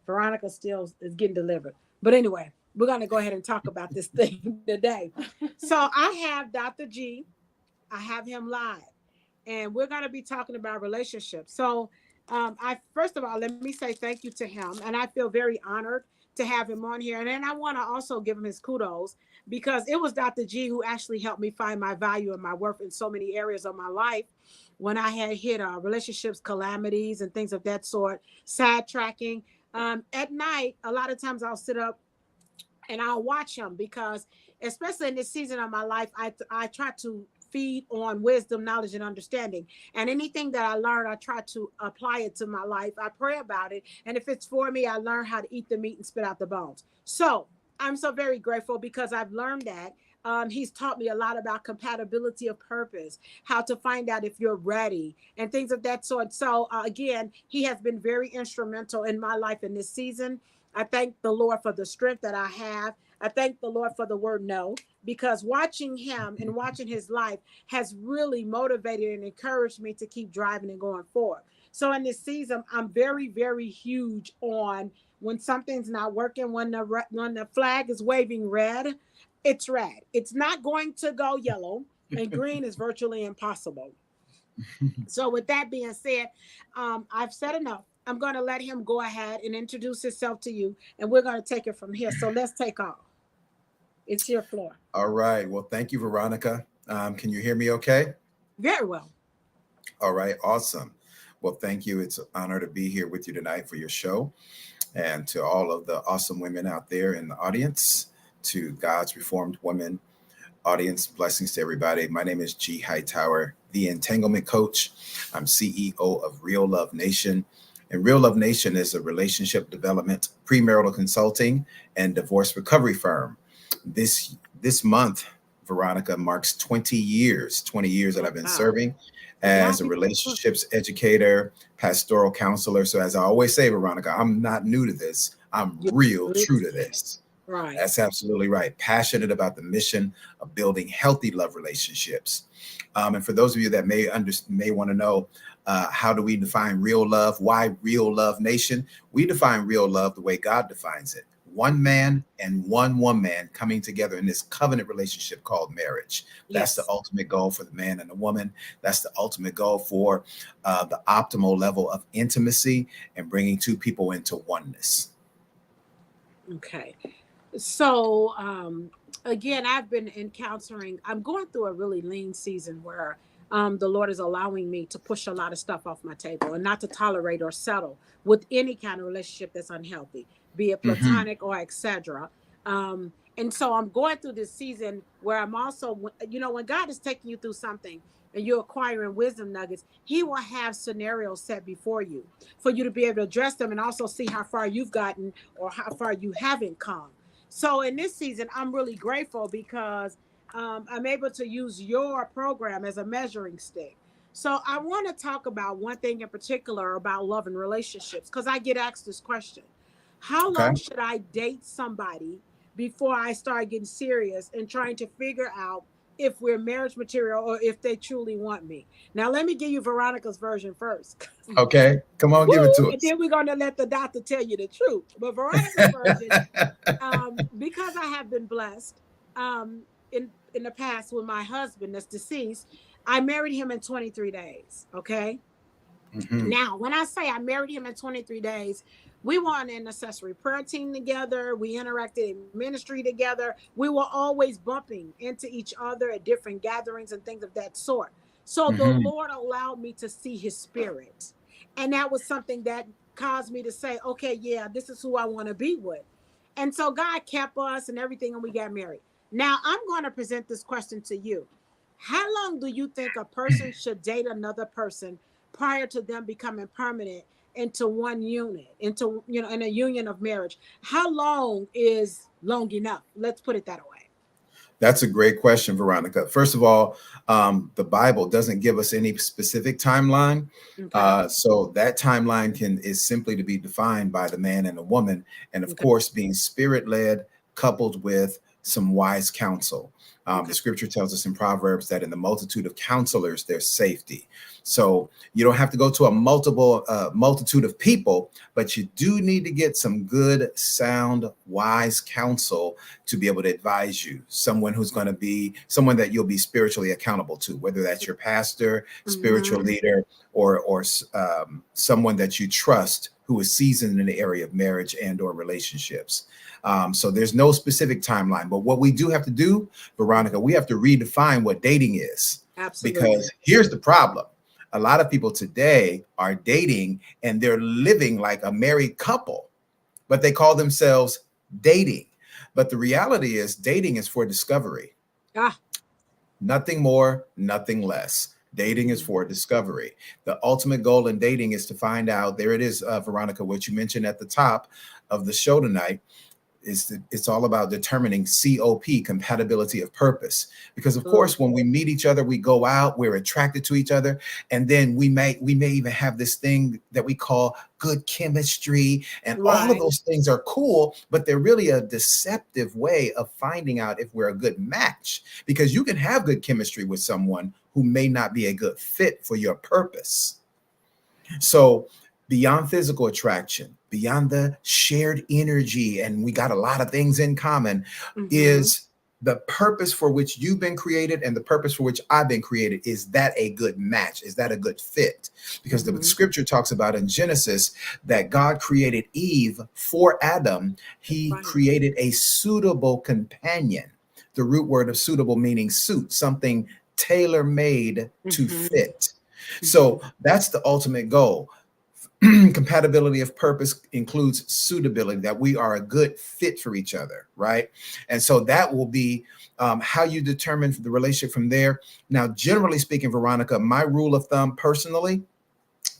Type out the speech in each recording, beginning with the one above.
Veronica still is getting delivered. But anyway, we're going to go ahead and talk about this thing today. So I have Dr. G. I have him live, and we're going to be talking about relationships. So I first of all, let me say thank you to him, and I feel very honored to have him on here. And then I want to also give him his kudos because it was Dr. G who actually helped me find my value and my worth in so many areas of my life when I had hit relationships, calamities, and things of that sort, sad tracking. At night, a lot of times I'll sit up and I'll watch him because, especially in this season of my life, I try to feed on wisdom, knowledge, and understanding. And anything that I learn, I try to apply it to my life. I pray about it. And if it's for me, I learn how to eat the meat and spit out the bones. So I'm so very grateful because I've learned that. He's taught me a lot about compatibility of purpose, how to find out if you're ready, and things of that sort. So, again, he has been very instrumental in my life in this season. I thank the Lord for the strength that I have. I thank the Lord for the word no, because watching him and watching his life has really motivated and encouraged me to keep driving and going forward. So in this season, I'm very, very huge on when something's not working, when the flag is waving red, it's red. It's not going to go yellow, and green is virtually impossible. So with that being said, I've said enough. I'm going to let him go ahead and introduce himself to you, and we're going to take it from here. So let's take off. It's your floor. All right. Well, thank you, Veronica. Can you hear me okay? Very well. All right. Awesome. Well, thank you. It's an honor to be here with you tonight for your show. And to all of the awesome women out there in the audience, to God's Reformed Women audience, blessings to everybody. My name is G. Hightower, the Entanglement Coach. I'm CEO of Real Love Nation. And Real Love Nation is a relationship development, premarital consulting, and divorce recovery firm. This month, Veronica, marks 20 years that I've been serving as a relationships educator, pastoral counselor. So as I always say, Veronica, I'm not new to this. I'm real true to this. Right. That's absolutely right. Passionate about the mission of building healthy love relationships. And for those of you that may want to know, how do we define real love? Why Real Love Nation? We define real love the way God defines it. One man and one woman coming together in this covenant relationship called marriage. That's the ultimate goal for the man and the woman. That's the ultimate goal for the optimal level of intimacy and bringing two people into oneness. Okay. So, again, I've been encountering, I'm going through a really lean season where the Lord is allowing me to push a lot of stuff off my table and not to tolerate or settle with any kind of relationship that's unhealthy, be it platonic or etc. And so I'm going through this season where I'm also, when God is taking you through something and you're acquiring wisdom nuggets, he will have scenarios set before you for you to be able to address them and also see how far you've gotten or how far you haven't come. So in this season, I'm really grateful because I'm able to use your program as a measuring stick. So I want to talk about one thing in particular about love and relationships, because I get asked this question. How long should I date somebody before I start getting serious and trying to figure out if we're marriage material or if they truly want me? Now, let me give you Veronica's version first. Okay. Come on, give it to us. And then we're going to let the doctor tell you the truth. But Veronica's version, because I have been blessed in the past with my husband that's deceased, I married him in 23 days. Okay. Now, when I say I married him in 23 days, we were on an intercessory prayer team together. We interacted in ministry together. We were always bumping into each other at different gatherings and things of that sort. So the Lord allowed me to see his spirit. And that was something that caused me to say, okay, yeah, this is who I want to be with. And so God kept us and everything, and we got married. Now, I'm going to present this question to you. How long do you think a person should date another person prior to them becoming permanent into one unit, into, in a union of marriage? How long is long enough? Let's put it that way. That's a great question, Veronica. First of all, the Bible doesn't give us any specific timeline. So that timeline is simply to be defined by the man and the woman. And of course, being spirit-led, coupled with some wise counsel. Okay. The scripture tells us in Proverbs that in the multitude of counselors, there's safety. So you don't have to go to a multitude of people, but you do need to get some good, sound, wise counsel to be able to advise you. Someone who's going to be someone that you'll be spiritually accountable to, whether that's your pastor, spiritual Mm-hmm. leader, or someone that you trust who is seasoned in the area of marriage and or relationships. So there's no specific timeline, but what we do have to do, Veronica, we have to redefine what dating is, Absolutely. because here's the problem. A lot of people today are dating and they're living like a married couple, but they call themselves dating. But the reality is dating is for discovery. Ah. Nothing more, nothing less. Dating is for discovery. The ultimate goal in dating is to find out. There it is, Veronica, what you mentioned at the top of the show tonight. It's all about determining COP, compatibility of purpose. Because of Mm. course, when we meet each other, we go out, we're attracted to each other, and then we may even have this thing that we call good chemistry, and all of Right. those things are cool, but they're really a deceptive way of finding out if we're a good match. Because you can have good chemistry with someone who may not be a good fit for your purpose. So beyond physical attraction, beyond the shared energy, and we got a lot of things in common, Mm-hmm. is the purpose for which you've been created and the purpose for which I've been created. Is that a good match? Is that a good fit? Because the Mm-hmm. scripture talks about in Genesis that God created Eve for Adam. He Right. created a suitable companion. The root word of suitable meaning suit, something tailor made to Mm-hmm. fit. So that's the ultimate goal. Compatibility of purpose includes suitability, that we are a good fit for each other, right? And so that will be how you determine the relationship from there. Now, generally speaking, Veronica, my rule of thumb personally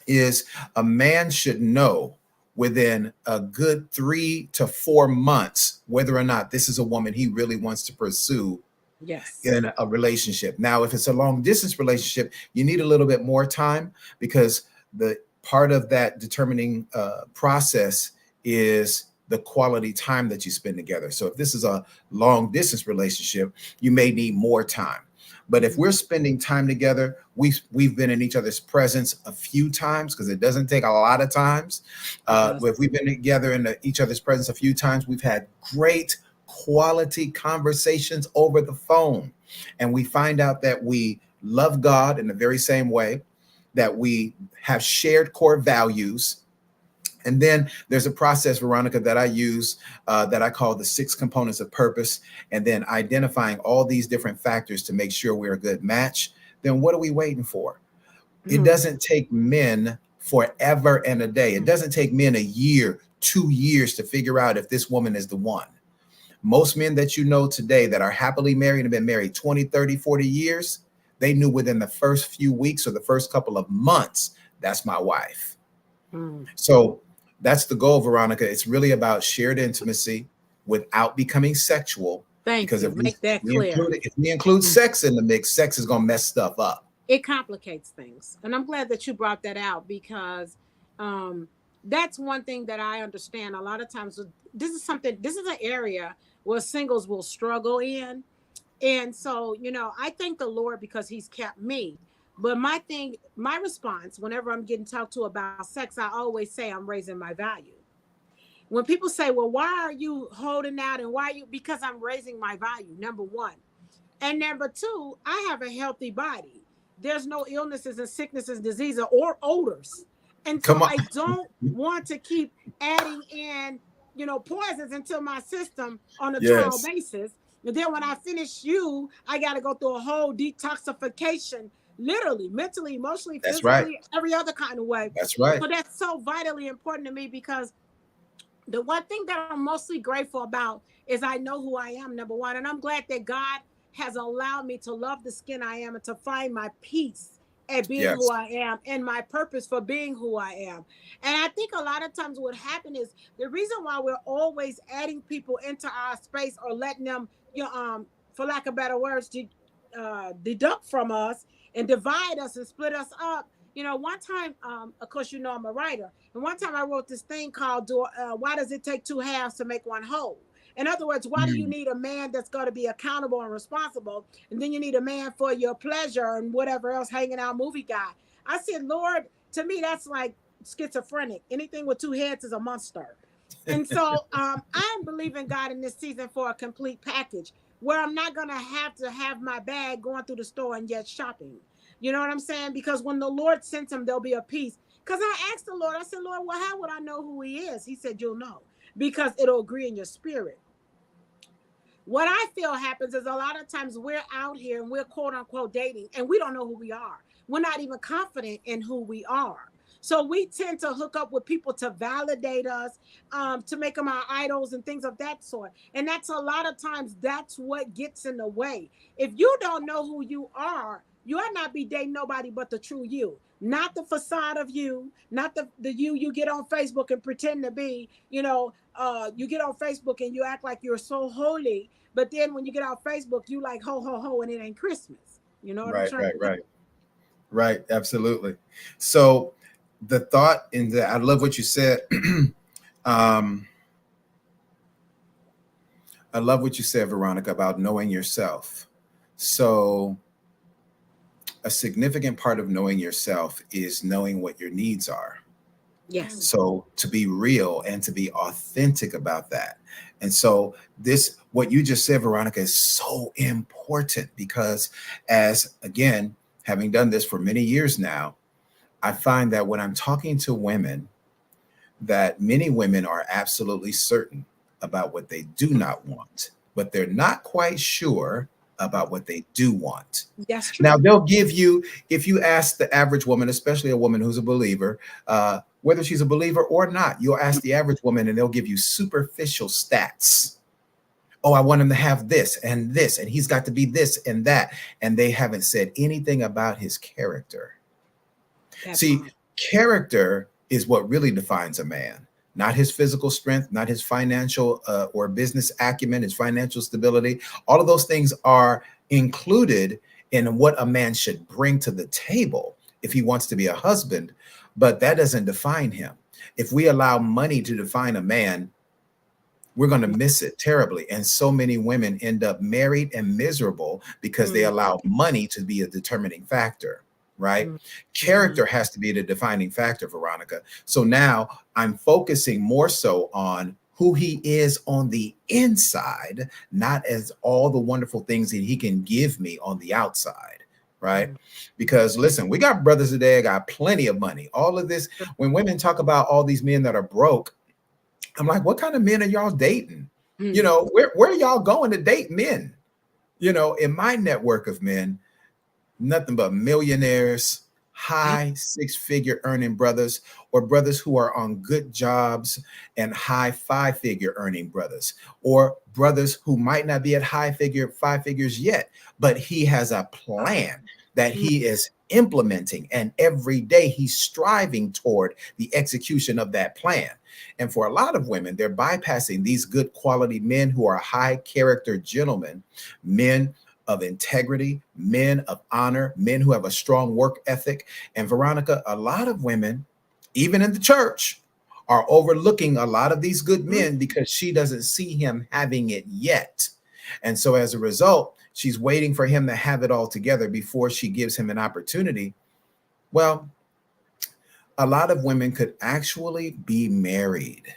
is a man should know within a good 3 to 4 months whether or not this is a woman he really wants to pursue Yes. in a relationship. Now, if it's a long distance relationship, you need a little bit more time, because the part of that determining process is the quality time that you spend together. So if this is a long distance relationship, you may need more time. But if we're Mhm. spending time together, we've been in each other's presence a few times, because it doesn't take a lot of times. It does. If we've been together in each other's presence a few times, we've had great quality conversations over the phone. And we find out that we love God in the very same way, that we have shared core values. And then there's a process, Veronica, that I use that I call the 6 components of purpose, and then identifying all these different factors to make sure we're a good match. Then what are we waiting for? It Mhm. doesn't take men forever and a day. It doesn't take men a year, 2 years to figure out if this woman is the one. Most men that you know today that are happily married and have been married 20, 30, 40 years, they knew within the first few weeks or the first couple of months, that's my wife. Mm. So that's the goal, Veronica. It's really about shared intimacy without becoming sexual. Thank Because you. Make that clear. if we include Mm. sex in the mix, sex is gonna mess stuff up. It complicates things. And I'm glad that you brought that out because um, that's one thing that I understand. A lot of times, this is an area where singles will struggle in. And so, I thank the Lord because He's kept me. But my response, whenever I'm getting talked to about sex, I always say I'm raising my value. When people say, well, why are you holding out and why are you? Because I'm raising my value, number one. And number two, I have a healthy body. There's no illnesses and sicknesses, diseases, or odors. And so Come on. I don't want to keep adding in, poisons into my system on a trial Yes, basis. And then when I finish you, I got to go through a whole detoxification, literally, mentally, emotionally, that's right. physically, every other kind of way. That's right. So that's so vitally important to me because the one thing that I'm mostly grateful about is I know who I am, number one. And I'm glad that God has allowed me to love the skin I am and to find my peace at being who Yes. I am and my purpose for being who I am. And I think a lot of times what happens is the reason why we're always adding people into our space or letting them, for lack of better words, deduct from us and divide us and split us up. One time, of course, I'm a writer, and one time I wrote this thing called "Why Does It Take Two Halves to Make One Whole?" In other words, why do you Mm. need a man that's going to be accountable and responsible, and then you need a man for your pleasure and whatever else, hanging out movie guy? I said, Lord, to me that's like schizophrenic. Anything with two heads is a monster. And so I'm believing God in this season for a complete package where I'm not going to have my bag going through the store and yet shopping. You know what I'm saying? Because when the Lord sends him, there'll be a peace. Because I asked the Lord, I said, Lord, well, how would I know who he is? He said, you'll know because it'll agree in your spirit. What I feel happens is a lot of times we're out here and we're quote unquote dating and we don't know who we are. We're not even confident in who we are. So we tend to hook up with people to validate us, to make them our idols and things of that sort. And that's a lot of times that's what gets in the way. If you don't know who you are, you ought not be dating nobody but the true you, not the facade of you, not the you get on Facebook and pretend to be, you get on Facebook and you act like you're so holy, but then when you get on Facebook, you like ho ho ho, and it ain't Christmas. You know what I'm Right, trying right, to say? right, right. Absolutely. So the thought in the, I love what you said. um, I love what you said, Veronica, about knowing yourself. So a significant part of knowing yourself is knowing what your needs are. Yes. So to be real and to be authentic about that. And so this, what you just said, Veronica, is so important because as again, having done this for many years now, I find that when I'm talking to women, that many women are absolutely certain about what they do not want, but they're not quite sure about what they do want. That's Now, true. they'll give you, if you ask the average woman, especially a woman who's a believer, whether she's a believer or not, you'll ask the average woman and they'll give you superficial stats. Oh, I want him to have this, and he's got to be this and that. And they haven't said anything about his character. That See, part. character is what really defines a man, not his physical strength, not his financial or business acumen, his financial stability. All of those things are included in what a man should bring to the table if he wants to be a husband, but that doesn't define him. If we allow money to define a man, we're going to miss it terribly. And so many women end up married and miserable because they Mm, allow money to be a determining factor, right? mm, mm, Character has to be the defining factor, Veronica. So now I'm focusing more so on who he is on the inside, not as all the wonderful things that he can give me on the outside. Right. mm. Because listen, we got brothers today, got plenty of money. All of this, when women talk about all these men that are broke, I'm like, what kind of men are y'all dating? You Mm. know, where are y'all going to date men? You know, in my network of men, nothing but millionaires, Yeah. high six-figure earning brothers, or brothers who are on good jobs and high five-figure earning brothers, or brothers who might not be at five figures yet, but he has a plan that Mm, he is implementing, and every day he's striving toward the execution of that plan. And for a lot of women, they're bypassing these good quality men who are high character gentlemen, men of integrity, men of honor, men who have a strong work ethic. And Veronica, a lot of women, even in the church, are overlooking a lot of these good mm. men because she doesn't see him having it yet. And so as a result, she's waiting for him to have it all together before she gives him an opportunity. Well, a lot of women could actually be married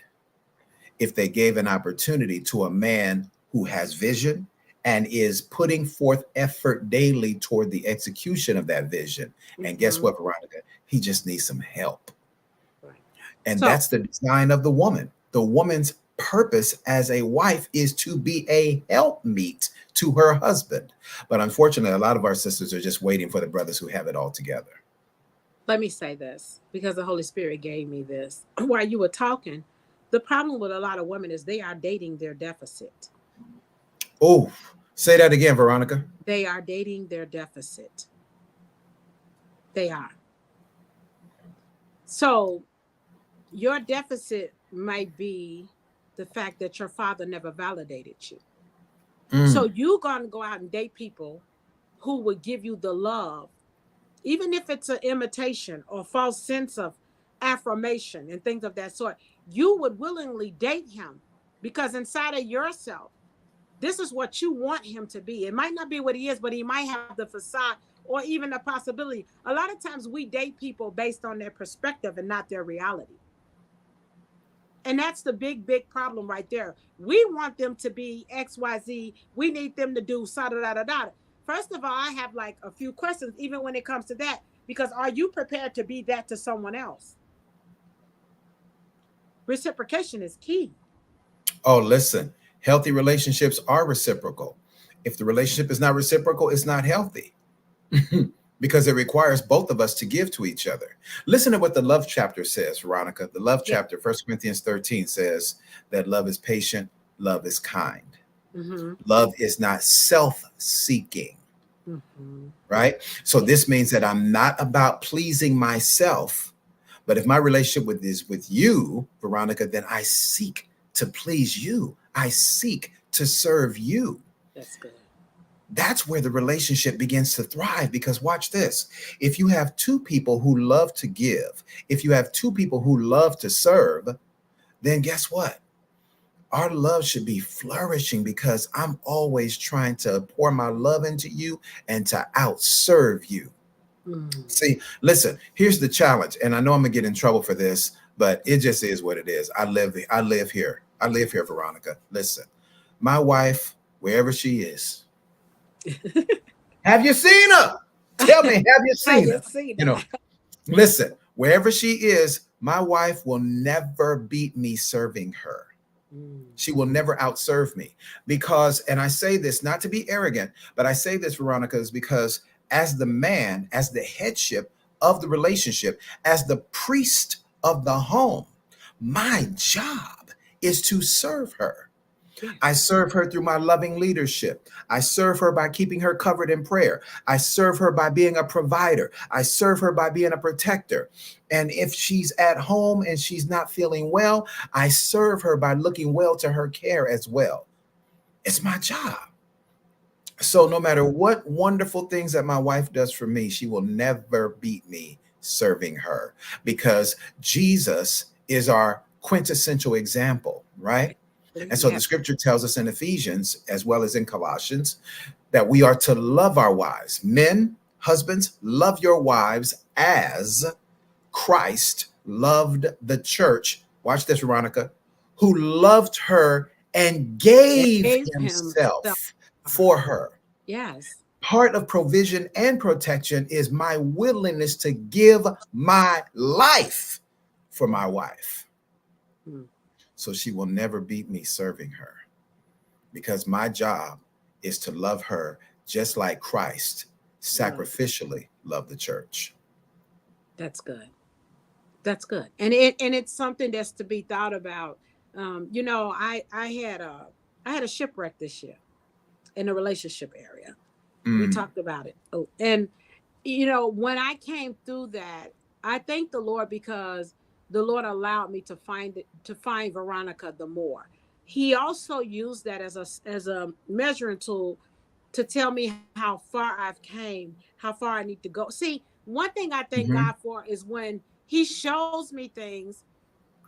if they gave an opportunity to a man who has vision and is putting forth effort daily toward the execution of that vision. And guess Mhm. what, Veronica? He just needs some help. Right. And So that's the design of the woman. The woman's purpose as a wife is to be a helpmeet to her husband. But unfortunately, a lot of our sisters are just waiting for the brothers who have it all together. let me say this because the Holy Spirit gave me this while you were talking. The problem with a lot of women is they are dating their deficit. Oh, say that again, Veronica. They are dating their deficit. They are. So your deficit might be the fact that your father never validated you. So Mm, you gonna go out and date people who would give you the love, even if it's an imitation or false sense of affirmation and things of that sort. You would willingly date him because inside of yourself, this is what you want him to be. It might not be what he is, but he might have the facade or even the possibility. A lot of times we date people based on their perspective and not their reality. And that's the big problem right there. We want them to be XYZ. We need them to do da da da da. First of all, I have like a few questions, even when it comes to that, because are you prepared to be that to someone else? Reciprocation is key. Oh, listen, healthy relationships are reciprocal. If the relationship is not reciprocal, it's not healthy. Because it requires both of us to give to each other. Listen to what the love chapter says, Veronica. The love chapter, 1 Corinthians 13, says that love is patient, love is kind. Mm-hmm. Love is not self-seeking, Mm-hmm. right? So this means that I'm not about pleasing myself, but if my relationship is with you, Veronica, then I seek to please you. I seek to serve you. That's good. That's where the relationship begins to thrive, because watch this. If you have two people who love to give, if you have two people who love to serve, then guess what? Our love should be flourishing, because I'm always trying to pour my love into you and to outserve you. See, listen, here's the challenge. And I know I'm gonna get in trouble for this, but it just is what it is. I live here. I live here, Veronica. Listen, my wife, wherever she is, have you seen her? Tell me, have you seen her? You know, listen, wherever she is, my wife will never beat me serving her. She will never outserve me, because, and I say this not to be arrogant, but I say this, Veronica, is because as the man, as the headship of the relationship, as the priest of the home, my job is to serve her. I serve her through my loving leadership. I serve her by keeping her covered in prayer. I serve her by being a provider. I serve her by being a protector. And if she's at home and she's not feeling well, I serve her by looking well to her care as well. It's my job. So no matter what wonderful things that my wife does for me, she will never beat me serving her, because Jesus is our quintessential example, right? And so the scripture tells us in Ephesians, as well as in Colossians, that we are to love our wives. Men, husbands, love your wives as Christ loved the church. Watch this, Veronica, who loved her and gave himself for her. Yes. Part of provision and protection is my willingness to give my life for my wife. So she will never beat me serving her, because my job is to love her just like Christ sacrificially loved the church. That's good. That's good. And it's something that's to be thought about. You know, I had a shipwreck this year in the relationship area. We talked about it. Oh, and you know, when I came through that, I thank the Lord, because the Lord allowed me to find Veronica the more. He also used that as a measuring tool to tell me how far I've came, how far I need to go. See, one thing I thank God for is when he shows me things,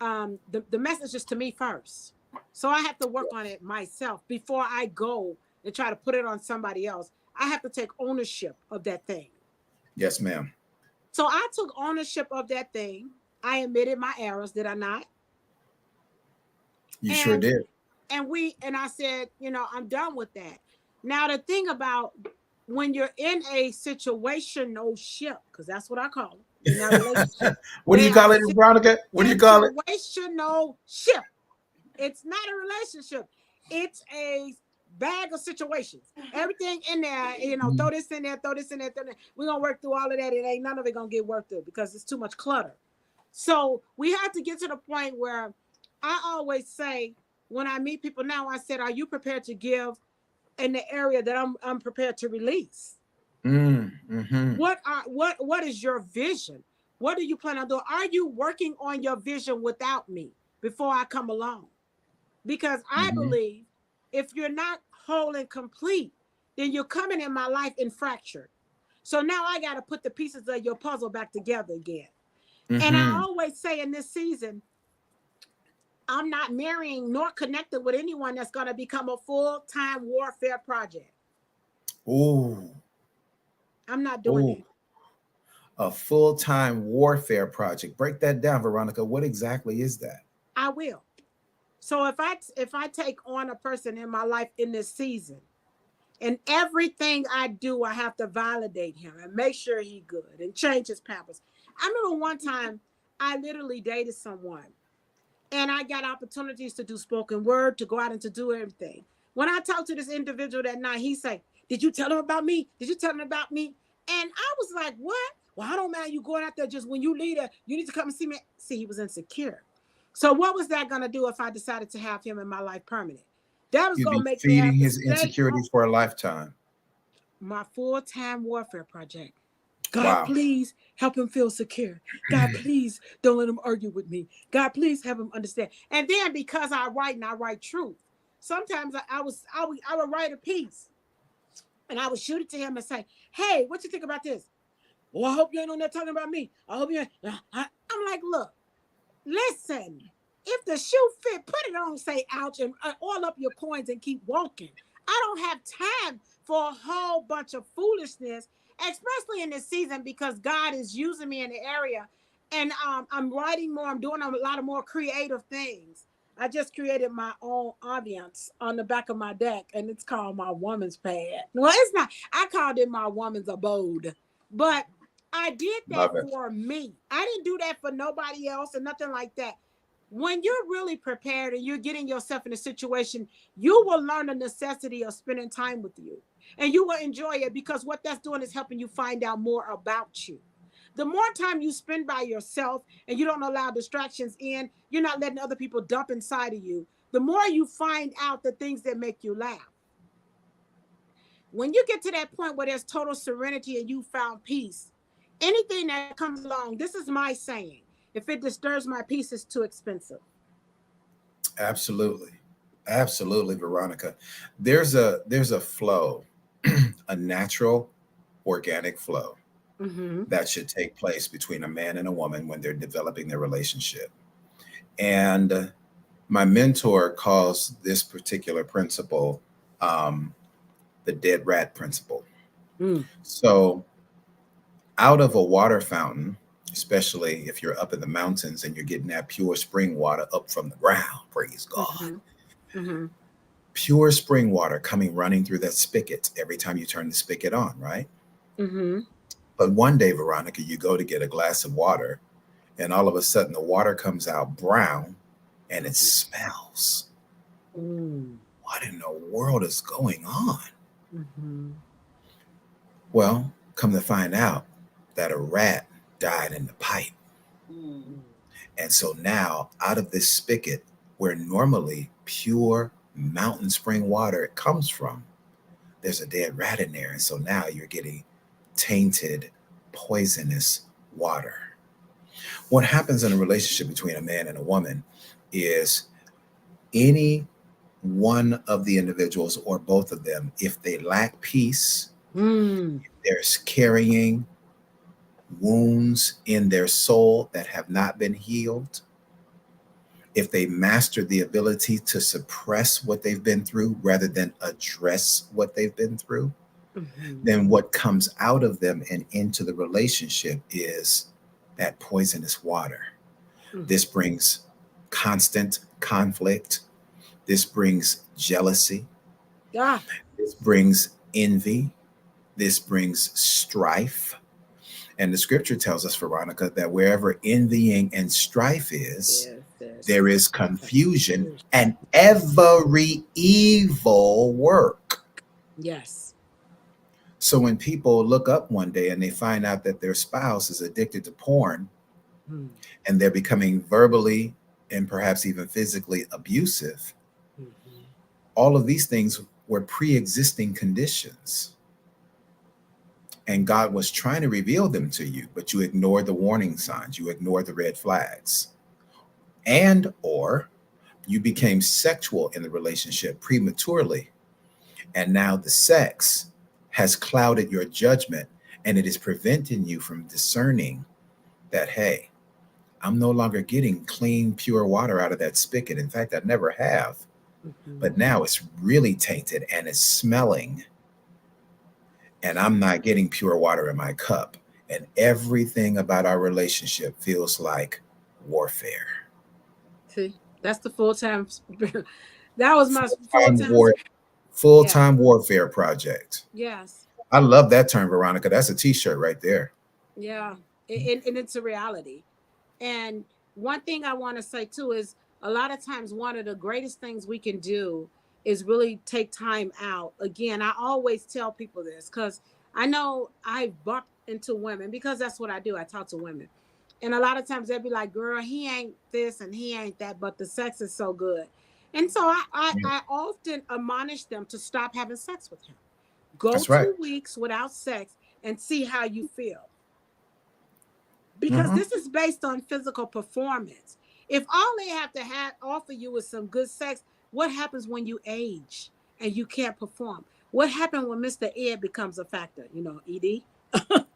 the message is to me first. So I have to work on it myself before I go and try to put it on somebody else. I have to take ownership of that thing. Yes, ma'am. So I took ownership of that thing. I admitted my errors, did I not? You sure did. And I said, you know, I'm done with that. Now the thing about when you're in a situational ship, because that's what I call it, in that relationship. What do you call it, Veronica? What do you call it? Situational ship. It's not a relationship. It's a bag of situations. Everything in there, you know, throw this in there, throw this in there, throw that. We're gonna work through all of that. It ain't none of it gonna get worked through, because it's too much clutter. So we have to get to the point where I always say, when I meet people now, I said, are you prepared to give in the area that I'm prepared to release? What is your vision? What do you plan on doing? Are you working on your vision without me before I come along? Because I believe if you're not whole and complete, then you're coming in my life and fractured. So now I got to put the pieces of your puzzle back together again. And I always say in this season, I'm not marrying nor connected with anyone that's going to become a full-time warfare project. Ooh, I'm not doing ooh, it. a full-time warfare project. Break that down, Veronica. What exactly is that? I will. So if I take on a person in my life in this season, and everything I do, I have to validate him and make sure he good and change his pampers. I remember one time I literally dated someone and I got opportunities to do spoken word, to go out and to do everything. When I talked to this individual that night, he said, "Did you tell him about me? Did you tell him about me?" And I was like, "What? Well, I don't mind you going out there. Just when you leave there, you need to come and see me." See, he was insecure. So what was that going to do if I decided to have him in my life permanent? That was You'd going to be make me have feeding to his stay home. insecurities for a lifetime. My full-time warfare project. God, Wow. please help him feel secure. God, please don't let him argue with me. God, please help him understand. And then because I write and I write truth, sometimes I would write a piece and I would shoot it to him and say, "Hey, what you think about this?" "Well, I hope you ain't on there talking about me. I hope you ain't." I'm like, "Look, listen, if the shoe fit, put it on, say ouch, and all up your coins and keep walking. I don't have time for a whole bunch of foolishness, especially in this season because God is using me in the area and I'm writing more. I'm doing a lot of more creative things. I just created my own audience on the back of my deck, and it's called my woman's pad. Well, it's not. I called it my woman's abode, but I did that Love it. for me. I didn't do that for nobody else or nothing like that. When you're really prepared and you're getting yourself in a situation, you will learn the necessity of spending time with you. And you will enjoy it because what that's doing is helping you find out more about you. The more time you spend by yourself and you don't allow distractions in, you're not letting other people dump inside of you. The more you find out the things that make you laugh. When you get to that point where there's total serenity and you found peace, anything that comes along, this is my saying, if it disturbs my peace, it's too expensive. Absolutely. Absolutely, Veronica. There's a flow, a natural organic flow Mm-hmm. that should take place between a man and a woman when they're developing their relationship. And my mentor calls this particular principle um, the dead rat principle. Mm. So, out of a water fountain, especially if you're up in the mountains and you're getting that pure spring water up from the ground, praise God. Mm-hmm. Mm-hmm. Pure spring water coming running through that spigot every time you turn the spigot on, right? Mm-hmm. But one day, Veronica, you go to get a glass of water, and all of a sudden the water comes out brown and it smells. Mm. What in the world is going on? Mm-hmm. Well, come to find out that a rat died in the pipe. Mm. And so now, out of this spigot, where normally pure mountain spring water comes from, there's a dead rat in there. And so now you're getting tainted, poisonous water. What happens in a relationship between a man and a woman is any one of the individuals or both of them, if they lack peace, Mm. there's carrying wounds in their soul that have not been healed, if they master the ability to suppress what they've been through rather than address what they've been through, Mm-hmm. then what comes out of them and into the relationship is that poisonous water. Mm. This brings constant conflict. This brings jealousy. Ah. This brings envy. This brings strife. And the scripture tells us, Veronica, that wherever envying and strife is, Yes, there's there is confusion confusion. and every evil work. Yes. So when people look up one day and they find out that their spouse is addicted to porn Mm. and they're becoming verbally and perhaps even physically abusive, Mm-hmm. all of these things were pre existing conditions. And God was trying to reveal them to you, but you ignored the warning signs, you ignored the red flags. And or you became sexual in the relationship prematurely, and now the sex has clouded your judgment and it is preventing you from discerning that, hey, I'm no longer getting clean, pure water out of that spigot. In fact, I never have. But Mhm. now it's really tainted and it's smelling, and I'm not getting pure water in my cup. And everything about our relationship feels like warfare. See, that's the full time. That was my full Full-time time. war, Yeah. full-time warfare project. Yes. I love that term, Veronica. That's a t-shirt right there. Yeah. And it's a reality. And one thing I want to say too is a lot of times one of the greatest things we can do is really take time out. Again, I always tell people this because I know I've bumped into women because that's what I do. I talk to women. And a lot of times they'll be like, girl, he ain't this and he ain't that, but the sex is so good. And so I often admonish them to stop having sex with him. Go That's right. 2 weeks without sex and see how you feel, because Hmm. this is based on physical performance. If all they have to have offer you is some good sex, what happens when you age and you can't perform? What happened when Mr. Ed becomes a factor? ED.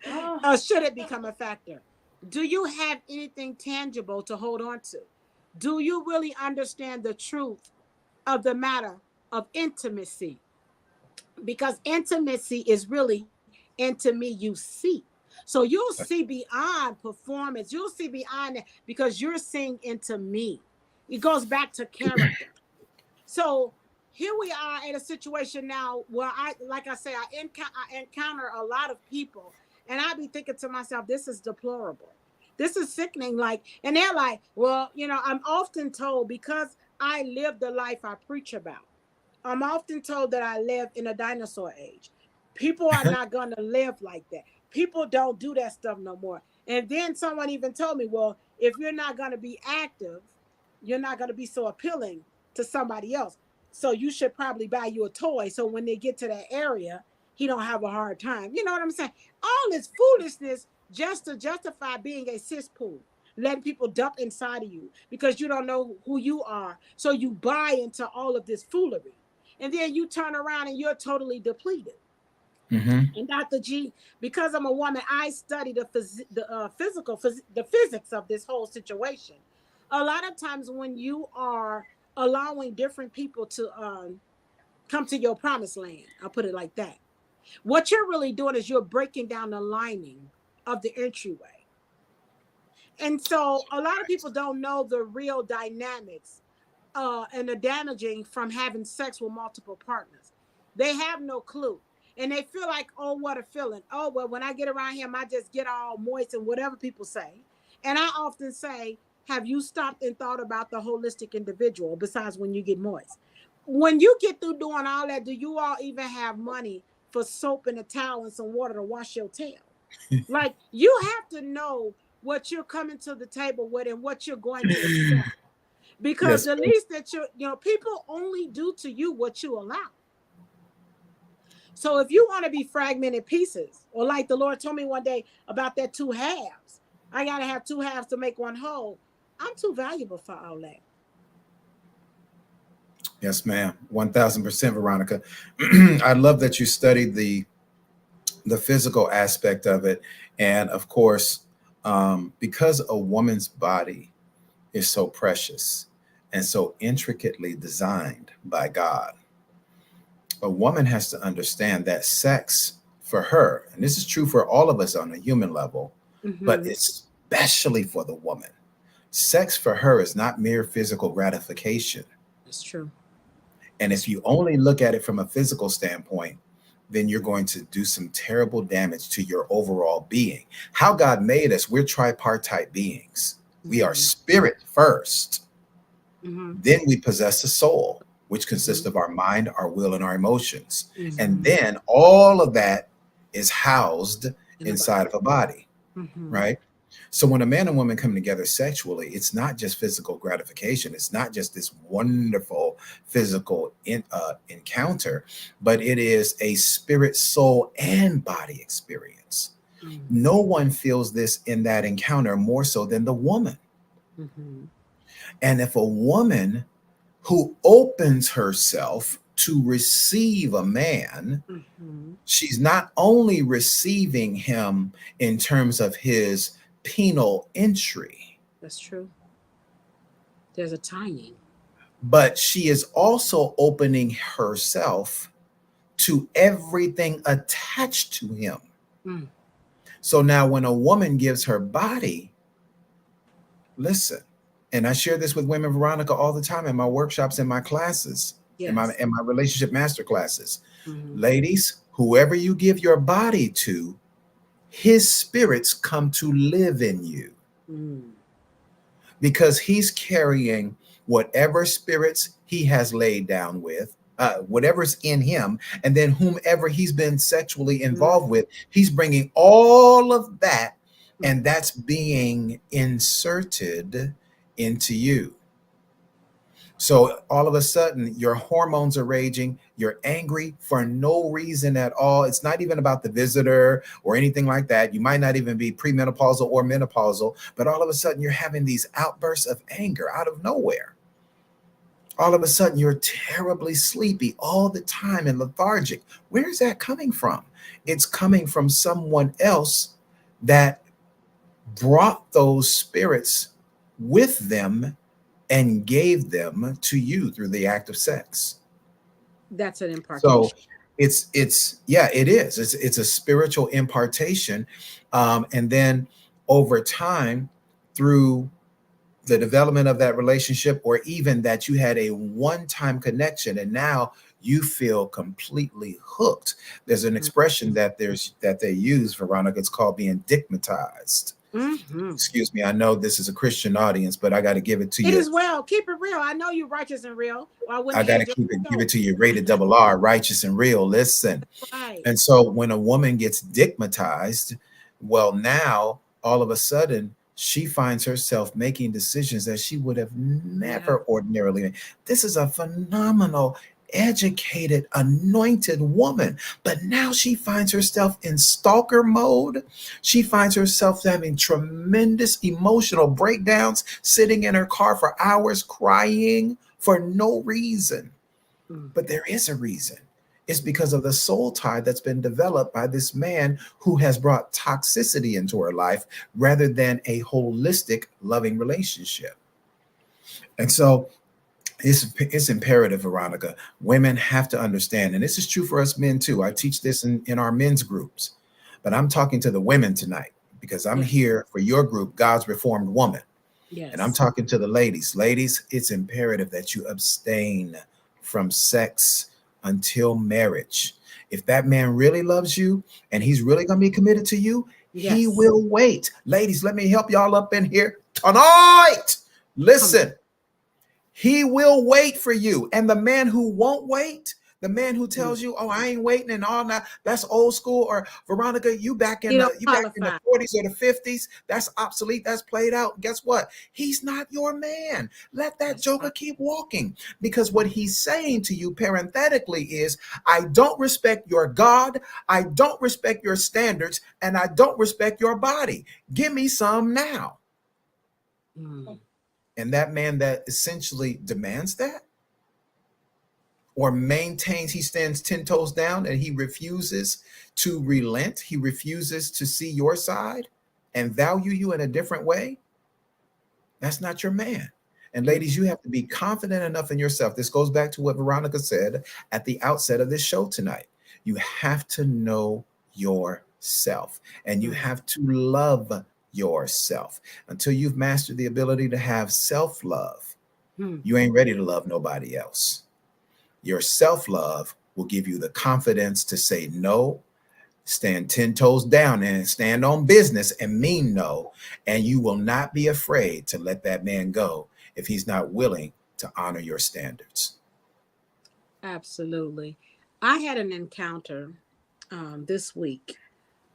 Oh, Should it become a factor? Do you have anything tangible to hold on to? Do you really understand the truth of the matter of intimacy? Because intimacy is really into me you see. So you'll see beyond performance, you'll see beyond that because you're seeing into me. It goes back to character. So here we are in a situation now where like I say, I encounter a lot of people, and I be thinking to myself, this is deplorable. This is sickening. Like, and they're like, well, I'm often told because I live the life I preach about. I'm often told that I live in a dinosaur age. People are not going to live like that. People don't do that stuff no more. And then someone even told me, well, if you're not going to be active, you're not going to be so appealing to somebody else. So you should probably buy you a toy. So when they get to that area, he don't have a hard time. You know what I'm saying? All this foolishness just to justify being a cesspool, letting people dump inside of you because you don't know who you are. So you buy into all of this foolery, and then you turn around and you're totally depleted. Hmm. And Dr. G, because I'm a woman, I study the physics of this whole situation. A lot of times when you are allowing different people to come to your promised land, I'll put it like that. What you're really doing is you're breaking down the lining of the entryway. And so a lot of people don't know the real dynamics and the damaging from having sex with multiple partners. They have no clue. And they feel like, oh, what a feeling. Oh, well, when I get around him, I just get all moist and whatever people say. And I often say, have you stopped and thought about the holistic individual besides when you get moist? When you get through doing all that, do you all even have money for soap and a towel and some water to wash your tail? Like, you have to know what you're coming to the table with and what you're going to accept, because Yes, the ma'am. least that people only do to you what you allow. So if you want to be fragmented pieces, or like the Lord told me one day about that two halves, I got to have two halves to make one whole. I'm too valuable for all that. Yes, ma'am. 1000%, Veronica. I love that you studied the physical aspect of it, and of course, because a woman's body is so precious and so intricately designed by God, a woman has to understand that sex for her, and this is true for all of us on a human level, but Mm-hmm. especially for the woman, sex for her is not mere physical gratification. That's true. And if That's you only look at it from a physical standpoint, then you're going to do some terrible damage to your overall being. How God made us, we're tripartite beings. We are mm-hmm. spirit first, Mm-hmm. then we possess a soul, which Mm-hmm. consists of our mind, our will, and our emotions. And Mm-hmm. then all of that is housed In the inside body. of a body, Mm-hmm. right? So when a man and woman come together sexually, it's not just physical gratification. It's not just this wonderful physical encounter, but it is a spirit, soul, and body experience. No one feels this in that encounter more so than the woman. Mm-hmm. And if a woman who opens herself to receive a man, Mm-hmm. she's not only receiving him in terms of his penal entry, That's true. There's a timing. But she is also opening herself to everything attached to him. Mm. So now when a woman gives her body, listen, and I share this with women, Veronica, all the time in my workshops, in my classes, Yes. in my relationship master classes. Mm-hmm. Ladies, whoever you give your body to, his spirits come to live in you Mm. because he's carrying whatever spirits he has laid down with, whatever's in him, and then whomever he's been sexually involved with, he's bringing all of that, and that's being inserted into you. So all of a sudden, your hormones are raging. You're angry for no reason at all. It's not even about the visitor or anything like that. You might not even be premenopausal or menopausal, but all of a sudden, you're having these outbursts of anger out of nowhere. All of a sudden, you're terribly sleepy all the time and lethargic. Where's that coming from? It's coming from someone else that brought those spirits with them and gave them to you through the act of sex. That's an So impartation. it's yeah, it is. It's a spiritual impartation, and then over time, through the development of that relationship, or even that you had a one-time connection, and now you feel completely hooked. There's an expression that they use, Veronica. It's called being digmatized. Mm-hmm. Excuse me, I know this is a Christian audience, but I got to give it to It you. is well. Keep it real. I know you're righteous and real. Well, I I wouldn't got have to had your give it show. to you rated double R, righteous and real. Listen. Right. And so when a woman gets digmatized, well, now all of a sudden she finds herself making decisions that she would have never ordinarily made. This is a phenomenal, educated, anointed woman. But now she finds herself in stalker mode. She finds herself having tremendous emotional breakdowns, sitting in her car for hours crying for no reason. But there is a reason. It's because of the soul tie that's been developed by this man who has brought toxicity into her life rather than a holistic, loving relationship. And so it's imperative, Veronica. Women have to understand, and this is true for us men too. I teach this in our men's groups, but I'm talking to the women tonight because I'm here for your group, God's Reformed Woman. Yes. And I'm talking to the ladies. Ladies, it's imperative that you abstain from sex until marriage. If that man really loves you and he's really going to be committed to you, he will wait. Ladies, let me help y'all up in here tonight. Listen, he will wait for you. And the man who won't wait, the man who tells you, "Oh, I ain't waiting," and all that, that's old school. Or Veronica, you back in the 40s or the 50s. That's obsolete. That's played out. Guess what? He's not your man. Let that joker keep walking, because what he's saying to you parenthetically is, I don't respect your God, I don't respect your standards, and I don't respect your body. Give me some now. And that man that essentially demands that, or maintains, he stands 10 toes down and he refuses to relent, he refuses to see your side and value you in a different way, that's not your man. And ladies, you have to be confident enough in yourself. This goes back to what Veronica said at the outset of this show tonight. You have to know yourself, and you have to love yourself. Until you've mastered the ability to have self-love, you ain't ready to love nobody else. Your self-love will give you the confidence to say no, stand 10 toes down and stand on business and mean no. And you will not be afraid to let that man go if he's not willing to honor your standards. Absolutely. I had an encounter this week.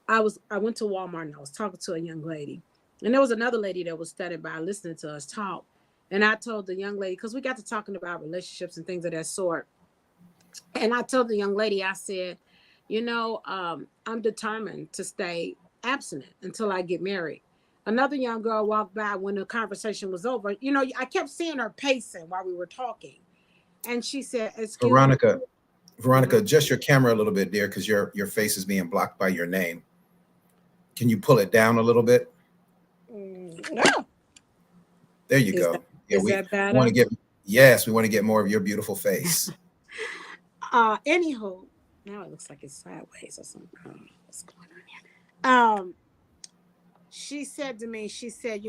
I went to Walmart and I was talking to a young lady. And there was another lady that was standing by listening to us talk. And I told the young lady, because we got to talking about relationships and things of that sort. And I told the young lady, I said, I'm determined to stay abstinent until I get married. Another young girl walked by when the conversation was over. I kept seeing her pacing while we were talking. And she said, "Excuse me." Veronica, adjust your camera a little bit, dear, because your face is being blocked by your name. Can you pull it down a little bit? No. There you Is go. that Yeah, is we that want to better? get, yes, we want to get more of your beautiful face. Anywho, now it looks like it's sideways or something. I don't know what's going on here. She said to me, she said,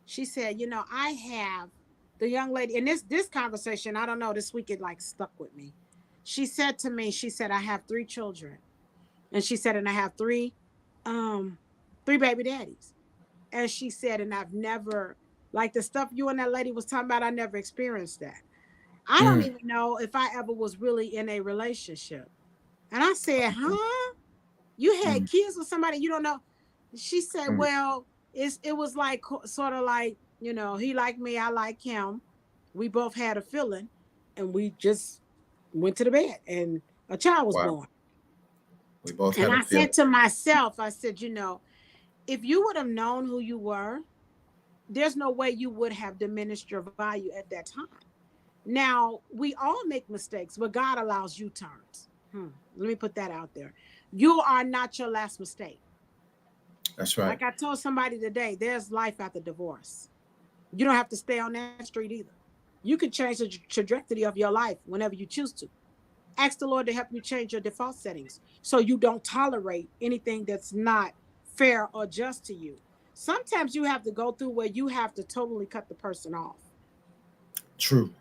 she said, I have the young lady in this conversation, I don't know, this week it like stuck with me. She said to me, she said, I have 3 children. And she said, and I have um, three baby daddies. And she said, and I've never, like the stuff you and that lady was talking about, I never experienced that. I don't Mm, even know if I ever was really in a relationship. And I said, huh? You had mm, kids with somebody you don't know? She said, mm. well, it was like sort of like, he liked me, I like him. We both had a feeling and we just went to the bed and a child was Wow. born. We both And had a I said feeling. to myself, I said, if you would have known who you were, there's no way you would have diminished your value at that time. Now, we all make mistakes, but God allows U-turns. Let me put that out there. You are not your last mistake. That's right. Like I told somebody today, there's life after divorce. You don't have to stay on that street either. You can change the trajectory of your life whenever you choose to. Ask the Lord to help you change your default settings so you don't tolerate anything that's not fair or just to you. Sometimes you have to go through where you have to totally cut the person off. True.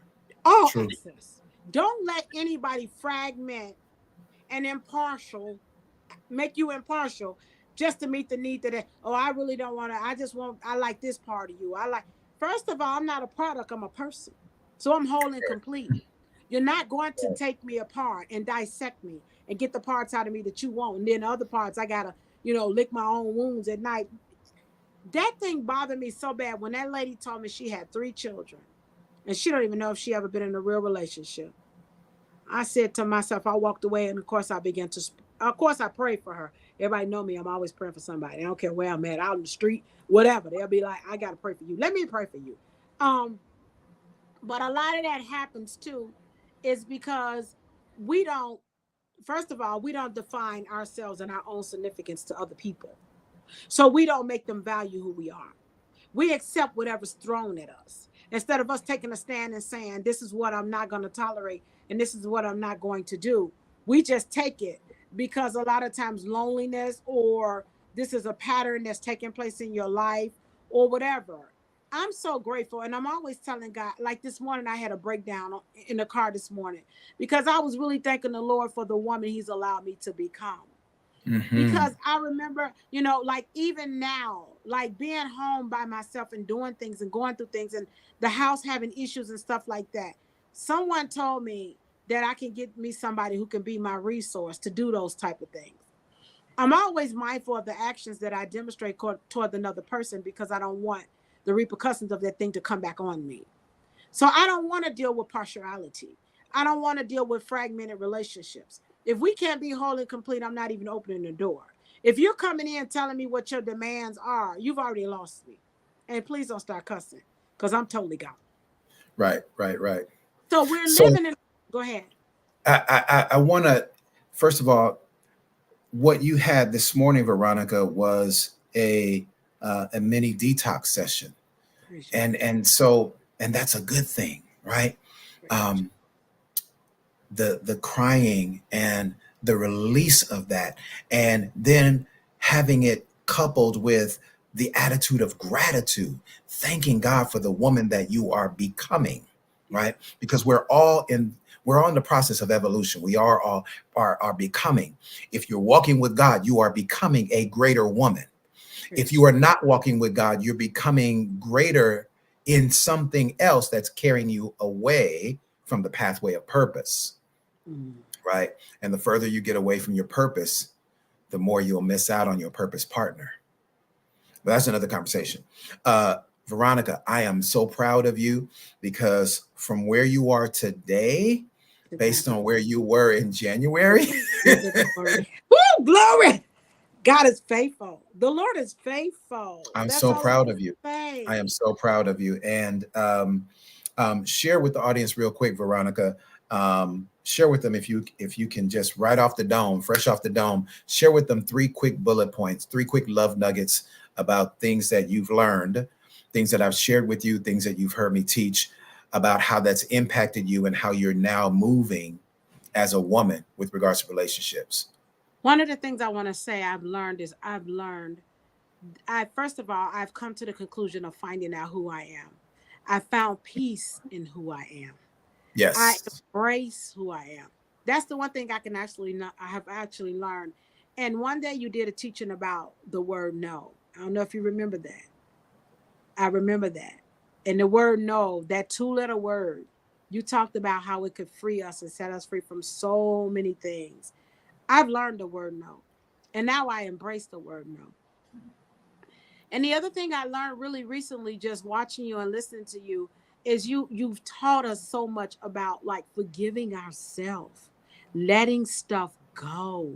All True. access. Don't let anybody fragment and impartial, make you impartial just to meet the need that, oh, I really don't want to, I like this part of you. First of all, I'm not a product, I'm a person. So I'm whole and complete. You're not going to take me apart and dissect me and get the parts out of me that you want. And then the other parts, I got to, lick my own wounds at night. That thing bothered me so bad when that lady told me she had 3 children and she don't even know if she ever been in a real relationship. I said to myself, I walked away, and of course I began to, of course I prayed for her. Everybody know me. I'm always praying for somebody. I don't care where I'm at, out in the street, whatever. They'll be like, I got to pray for you. Let me pray for you. Um, but a lot of that happens too, is because we don't, first of all, we don't define ourselves and our own significance to other people. So we don't make them value who we are. We accept whatever's thrown at us instead of us taking a stand and saying, this is what I'm not going to tolerate and this is what I'm not going to do. We just take it because a lot of times loneliness or this is a pattern that's taking place in your life or whatever. I'm so grateful. And I'm always telling God, like this morning, I had a breakdown in the car this morning because I was really thanking the Lord for the woman he's allowed me to become. Hmm. Because I remember, like even now, like being home by myself and doing things and going through things and the house having issues and stuff like that. Someone told me that I can get me somebody who can be my resource to do those type of things. I'm always mindful of the actions that I demonstrate toward another person because I don't want the repercussions of that thing to come back on me. So I don't want to deal with partiality. I don't want to deal with fragmented relationships. If we can't be whole and complete, I'm not even opening the door. If you're coming in telling me what your demands are, you've already lost me. And please don't start cussing because I'm totally gone. Right, right, right. So we're So living in, go ahead. I want to, first of all, what you had this morning, Veronica, was a mini detox session, Appreciate and that's a good thing, right? you. Appreciate Um, the crying and the release of that, and then having it coupled with the attitude of gratitude, thanking God for the woman that you are becoming, you. right? Because we're all in the process of evolution. We are all are becoming. If you're walking with God, you are becoming a greater woman. If you Appreciate are not walking with God, you're becoming greater in something else that's carrying you away from the pathway of purpose, you. right? And the further you get away from your purpose, the more you'll miss out on your purpose partner. But that's another conversation. Veronica, I am so proud of you because from where you are today, To God based be on where you were in January, the glory. Woo, glory. God is faithful. The Lord is faithful. I'm That's so all I proud can of you. I am say. so proud of you. And share with the audience real quick, Veronica. Share with them if you can just right off the dome, fresh off the dome, share with them 3 quick bullet points, 3 quick love nuggets about things that you've learned things that I've shared with you, things that you've heard me teach about how that's impacted you and how you're now moving as a woman with regards to relationships. One of the things I want to say I first of all, I've come to the conclusion of finding out who I am. I found peace in who I am. I Yes. embrace who I am. That's the one thing I have actually learned. And one day you did a teaching about the word no. I don't know if you remember that. I remember that. And the word no, that two-letter word, you talked about how it could free us and set us free from so many things. I've learned the word no. And now I embrace the word no. And the other thing I learned really recently, just watching you and listening to you, is you've taught us so much about like forgiving ourselves, letting stuff go.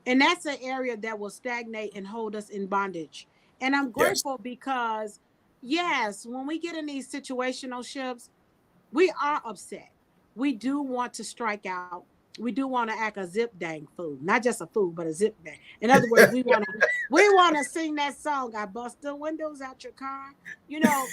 And that's an area that will stagnate and hold us in bondage. And I'm Yes. grateful because yes, when we get in these situational ships, we are upset. We do want to strike out. We do want to act a zip dang fool, not just a fool, but a zip dang. In other words, we want to sing that song. I bust the windows out your car. You know,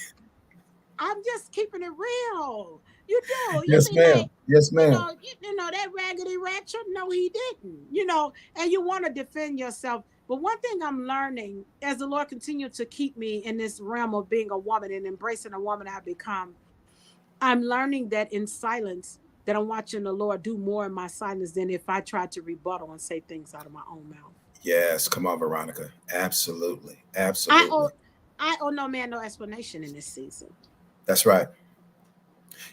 I'm just keeping it real. You do. You Yes, be like, ma'am. Yes, ma'am. you know that raggedy ratchet. No, he didn't. You know, and you want to defend yourself. But one thing I'm learning as the Lord continues to keep me in this realm of being a woman and embracing a woman I've become, I'm learning that in silence, that I'm watching the Lord do more in my silence than if I tried to rebuttal and say things out of my own mouth. Yes. Come on, Veronica. Absolutely. I Absolutely. owe I owe no man no explanation in this season. That's right.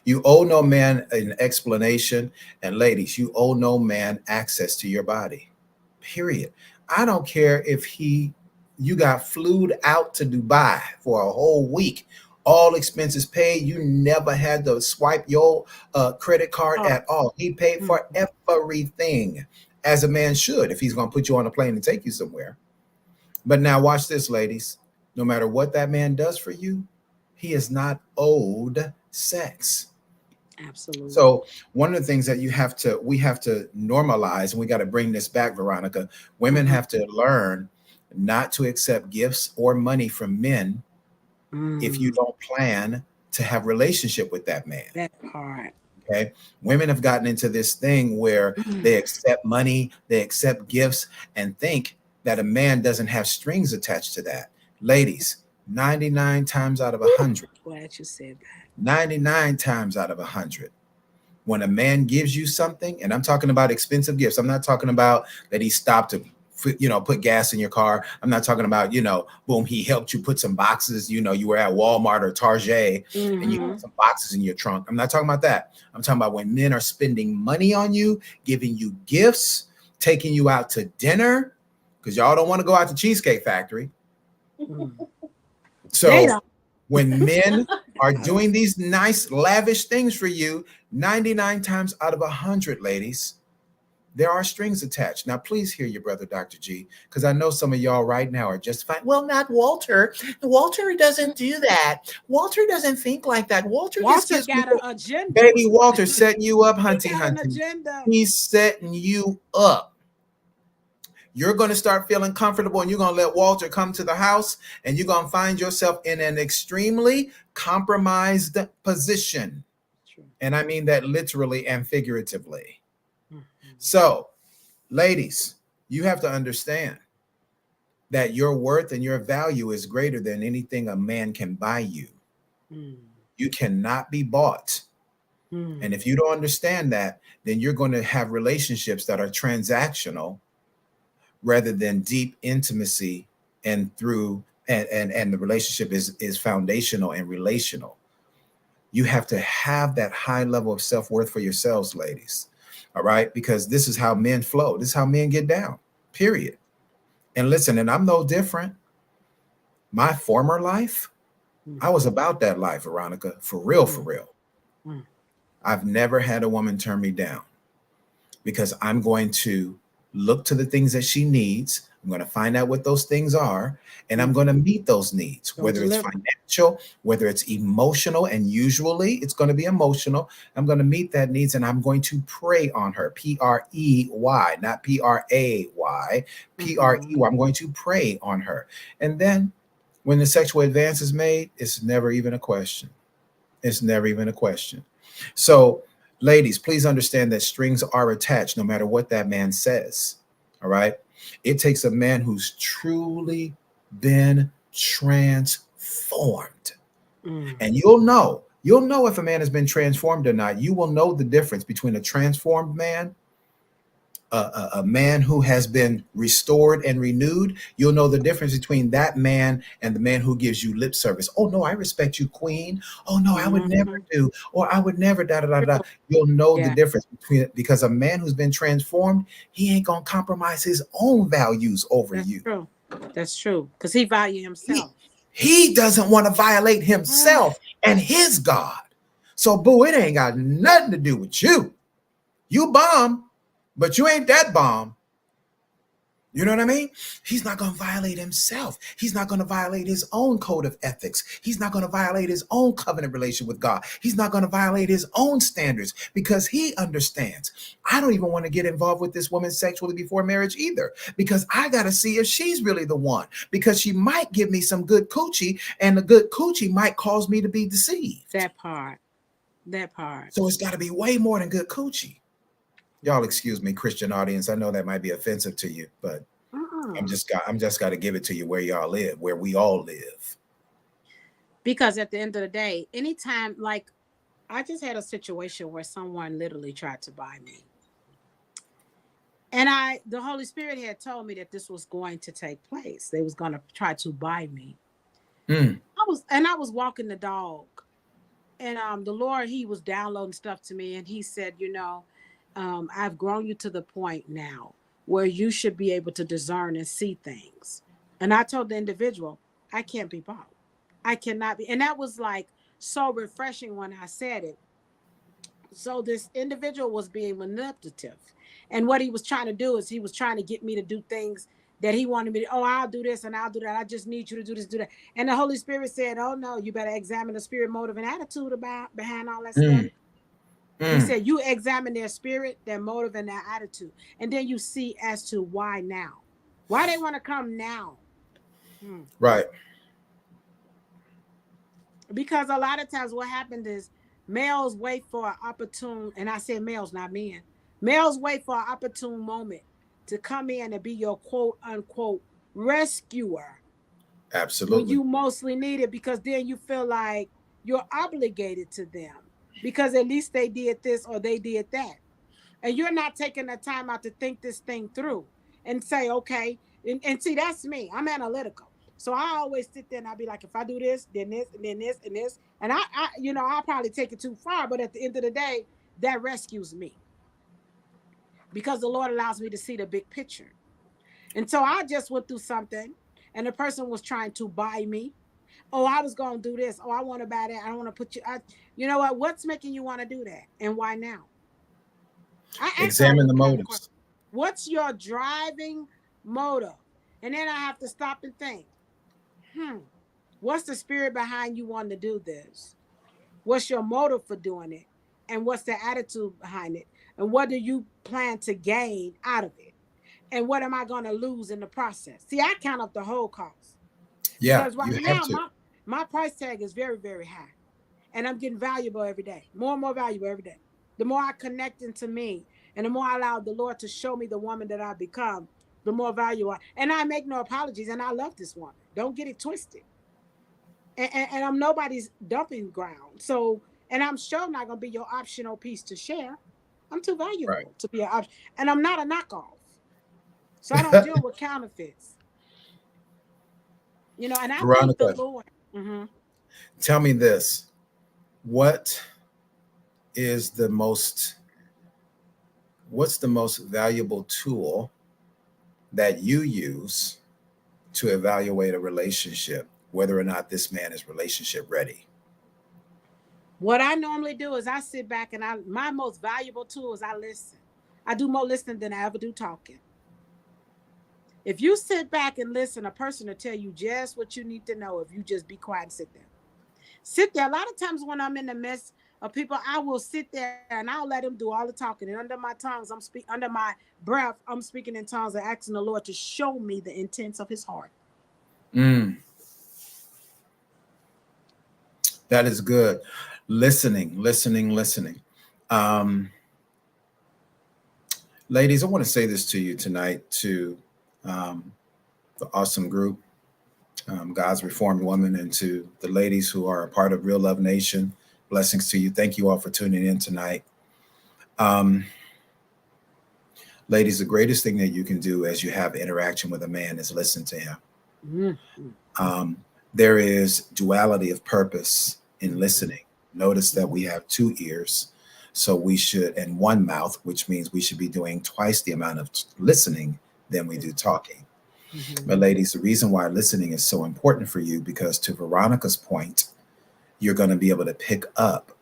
You owe no man an explanation. And ladies, you owe no man access to your body. Period. I don't care if you got flued out to Dubai for a whole week, all expenses paid. You never had to swipe your credit card Oh, at all. He paid mm, for everything, as a man should, if he's going to put you on a plane and take you somewhere. But now watch this, ladies. No matter what that man does for you, he is not owed sex. absolutely. So one of the things that we have to normalize, and we got to bring this back, Veronica. Women Mhm. have to learn not to accept gifts or money from men if you Mm, don't plan to have relationship with that man. that part. Okay. Women have gotten into this thing where they Mm, accept money, they accept gifts, and think that a man doesn't have strings attached to that. Ladies, 99 times out of whew, 100, glad you said that. 99 times out of 100, when a man gives you something, and I'm talking about expensive gifts, I'm not talking about that he stopped to put gas in your car. I'm not talking about, boom, he helped you put some boxes, you were at Walmart or Target and you Hmm. put some boxes in your trunk. I'm not talking about that. I'm talking about when men are spending money on you, giving you gifts, taking you out to dinner, because y'all don't want to go out to Cheesecake Factory. Mm. They So don't. when men are doing these nice, lavish things for you, 99 times out of 100, ladies, there are strings attached. Now, please hear your brother, Dr. G, because I know some of y'all right now are just fine. Well, not Walter. Walter doesn't do that. Walter doesn't think like that. Walter just Walter gives got an people. agenda. Baby Walter setting you up, He hunty got an hunty. agenda. He's setting you up. You're going to start feeling comfortable and you're going to let Walter come to the house and you're going to find yourself in an extremely compromised position. True. And I mean that literally and figuratively. Mhm. So, ladies, you have to understand that your worth and your value is greater than anything a man can buy you. Mm, You cannot be bought. And mm, if you don't understand that, then you're going to have relationships that are transactional rather than deep intimacy and through and the relationship is foundational and relational. You have to have that high level of self-worth for yourselves, ladies. All right, because this is how men flow. This is how men get down. Period. And listen, and I'm no different. My former life, I was mhm, about that life, Veronica, for real, for mm, real. mm, I've never had a woman turn me down because I'm going to look to the things that she needs. I'm going to find out what those things are, and I'm mm. going to meet those needs, Gonna whether it's deliver. financial, whether it's emotional, and usually it's going to be emotional. I'm going to meet that needs, and I'm going to pray on her. Prey, not Pray. Mhm. Prey. I'm going to pray on her, and then When the sexual advance is made, it's never even a question. It's never even a question. So, ladies, please understand that strings are attached no matter what that man says. All right. It takes a man who's truly been transformed. Mm. And you'll know if a man has been transformed or not. You will know the difference between a transformed man, a man who has been restored and renewed. You'll know the difference between that man and the man who gives you lip service. Oh no, I respect you, queen. Oh no, I would never Mhm. do, or I would never da da da da. You'll know the Yeah, difference between it because a man who's been transformed, he ain't gonna compromise his own values over that's you. true. That's true. Because he value He, himself. he doesn't want to violate himself and his God. So, boo, it ain't got nothing to do with you. You bomb, but you ain't that bomb. You know what I mean? He's not going to violate himself. He's not going to violate his own code of ethics. He's not going to violate his own covenant relation with God. He's not going to violate his own standards because he understands. I don't even want to get involved with this woman sexually before marriage either because I got to see if she's really the one because she might give me some good coochie and the good coochie might cause me to be deceived. That part. That part. So it's got to be way more than good coochie. Y'all excuse me, Christian audience. I know that might be offensive to you, but Uh-uh. I'm just got to give it to you where y'all live, where we all live. Because at the end of the day, anytime, like, I just had a situation where someone literally tried to buy me. And the Holy Spirit had told me that this was going to take place. They was going to try to buy me. Mm, I was walking the dog. And the Lord, he was downloading stuff to me. And he said, I've grown you to the point now where you should be able to discern and see things. And I told the individual, I can't be bought. I cannot be. And that was like so refreshing when I said it. So this individual was being manipulative. And what he was trying to do is he was trying to get me to do things that he wanted me to, oh, I'll do this and I'll do that. I just need you to do this, do that. And the Holy Spirit said, oh no, you better examine the spirit, motive, and attitude about behind all that stuff. mm, He mm. said, you examine their spirit, their motive, and their attitude. And then you see as to why now. Why they want to come now. Right. Because a lot of times what happened is males wait for an opportune, and I say males, not men. Males wait for an opportune moment to come in and be your quote unquote rescuer when Absolutely. you mostly need it, because then you feel like you're obligated to them because at least they did this or they did that. And you're not taking the time out to think this thing through and say, okay, and see, that's me. I'm analytical. So I always sit there and I'll be like, if I do this, then this, and then this, and this. And I'll probably take it too far, but at the end of the day, that rescues me because the Lord allows me to see the big picture. And so I just went through something and the person was trying to buy me. Oh, I was going to do this. Oh, I want to buy that. I don't want to put you, you know what? What's making you want to do that? And why now? I ask Examine those the kind of questions. motives. What's your driving motive? And then I have to stop and think, hmm, what's the spirit behind you wanting to do this? What's your motive for doing it? And what's the attitude behind it? And what do you plan to gain out of it? And what am I going to lose in the process? See, I count up the whole cost Yeah, because you right have now to. my price tag is very, very high. And I'm getting valuable every day, more and more valuable every day. The more I connect into me and the more I allow the Lord to show me the woman that I become, the more value and I make no apologies. And I love this woman. Don't get it twisted. And I'm nobody's dumping ground. So, and I'm sure not going to be your optional piece to share. I'm too Right. valuable to be an option. And I'm not a knockoff. So I don't deal with counterfeits, and I thank the Veronica, Lord. Mm-hmm. tell me this. What is the most what's the most valuable tool that you use to evaluate a relationship, whether or not this man is relationship ready? What I normally do is I sit back and my most valuable tool is I listen. I do more listening than I ever do talking. If you sit back and listen, a person will tell you just what you need to know if you just be quiet and sit there. Sit there. A lot of times when I'm in the midst of people, I will sit there and I'll let them do all the talking. And under my breath, I'm speaking in tongues and asking the Lord to show me the intents of his heart. Mm, That is good. Listening, listening, listening. Um, Ladies, I want to say this to you tonight, to um, the awesome group, God's Reformed Woman, and to the ladies who are a part of Real Love Nation. Blessings to you. Thank you all for tuning in tonight. Um, Ladies, the greatest thing that you can do as you have interaction with a man is listen to him. Mm-hmm. Um, there is duality of purpose in listening. Notice that we have two ears, so we should, and one mouth, which means we should be doing twice the amount of listening than we do talking. Mm-hmm. But ladies, the reason why listening is so important for you, because to Veronica's point, you're going to be able to pick up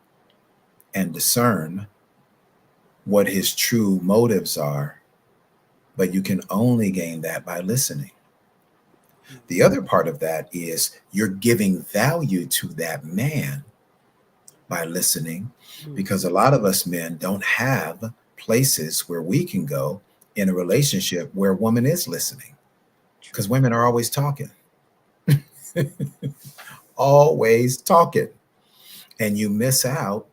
and discern what his true motives are, but you can only gain that by listening. The other part of that is you're giving value to that man by listening, because a lot of us men don't have places where we can go in a relationship where a woman is listening, because women are always talking, always talking, and you miss out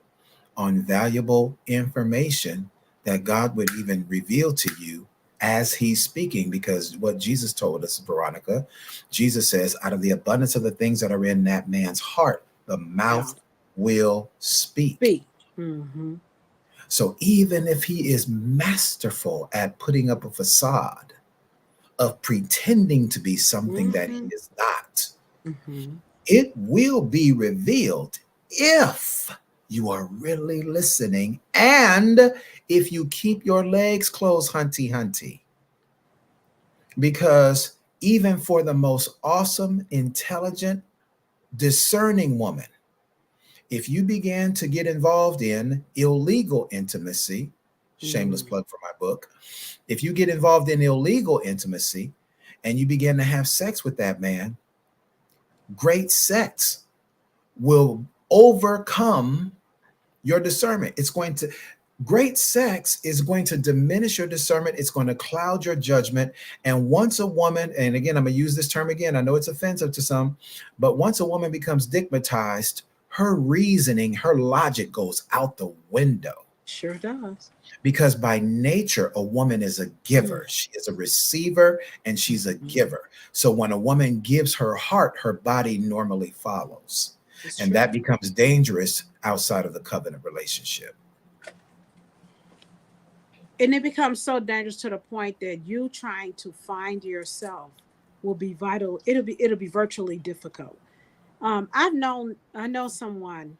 on valuable information that God would even reveal to you as he's speaking. Because what Jesus told us, Veronica, Jesus says, out of the abundance of the things that are in that man's heart, the mouth will speak. Mm-hmm. So even if he is masterful at putting up a facade of pretending to be something that he is not, Mm-hmm. it will be revealed if you are really listening, and if you keep your legs closed, hunty hunty. Because even for the most awesome, intelligent, discerning woman, if you began to get involved in illegal intimacy, shameless plug for my book, if you get involved in illegal intimacy and you begin to have sex with that man, great sex will overcome your discernment. Great sex is going to diminish your discernment. It's going to cloud your judgment. And once a woman, and again, I'm going to use this term again, I know it's offensive to some, but once a woman becomes stigmatized, her reasoning, her logic goes out the window. Sure does. Because by nature, a woman is a giver. She is a receiver and she's a giver. So when a woman gives her heart, her body normally follows. And that becomes dangerous outside of the covenant relationship. And it becomes so dangerous to the point that you trying to find yourself will be vital. It'll be virtually difficult. I know someone,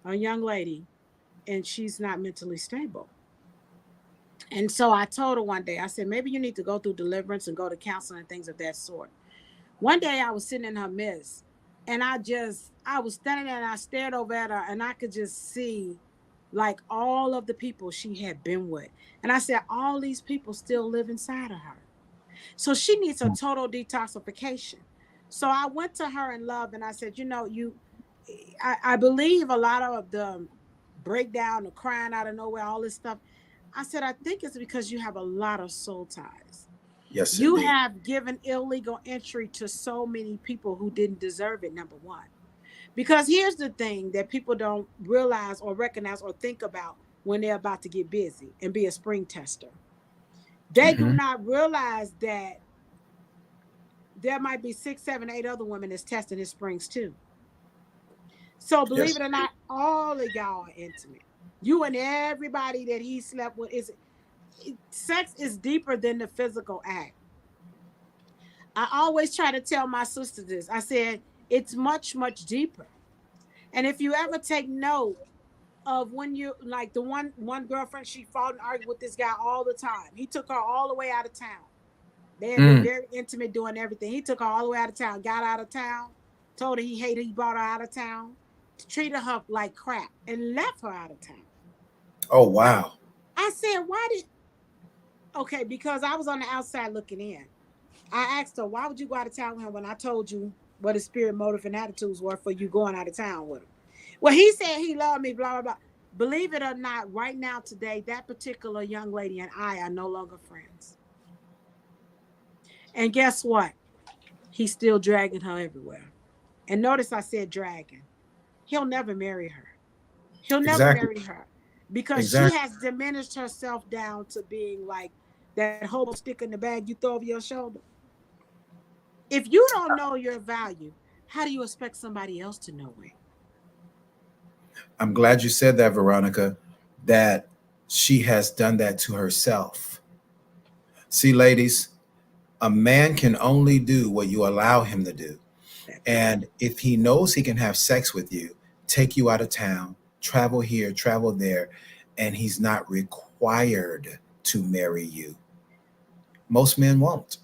a young lady, and she's not mentally stable. And so I told her one day, I said, maybe you need to go through deliverance and go to counseling and things of that sort. One day I was sitting in her midst, and I was standing there and I stared over at her, and I could just see like all of the people she had been with. And I said, all these people still live inside of her. So she needs a total detoxification. So I went to her in love and I said, I believe a lot of the breakdown, the crying out of nowhere, all this stuff. I said, I think it's because you have a lot of soul ties. Yes, You indeed. have given illegal entry to so many people who didn't deserve it, number one. Because here's the thing that people don't realize or recognize or think about when they're about to get busy and be a spring tester. They do not realize that there might be 6, 7, 8 other women that's testing his springs too. So believe Yes. it or not, all of y'all are intimate. You and everybody that he slept with sex is deeper than the physical act. I always try to tell my sister this. I said it's much, much deeper. And if you ever take note of when you like the one girlfriend, she fought and argued with this guy all the time. He took her all the way out of town. They had been very intimate doing everything. He took her all the way out of town, got out of town, told her he hated, he brought her out of town, treated her like crap, and left her out of town. Oh, wow. I said, why did okay, because I was on the outside looking in. I asked her, why would you go out of town with him when I told you what his spirit, motive, and attitudes were for you going out of town with him? Well, he said he loved me, blah, blah, blah. Believe it or not, right now, today, that particular young lady and I are no longer friends. And guess what? He's still dragging her everywhere. And notice I said dragging. he'll never marry her. He'll never Exactly. marry her because she Exactly. has diminished herself down to being like that hobo stick in the bag you throw over your shoulder. If you don't know your value, how do you expect somebody else to know it? I'm glad you said that, Veronica, that she has done that to herself. See, ladies, a man can only do what you allow him to do. That part. And if he knows he can have sex with you, take you out of town, travel here, travel there, and he's not required to marry you, most men won't.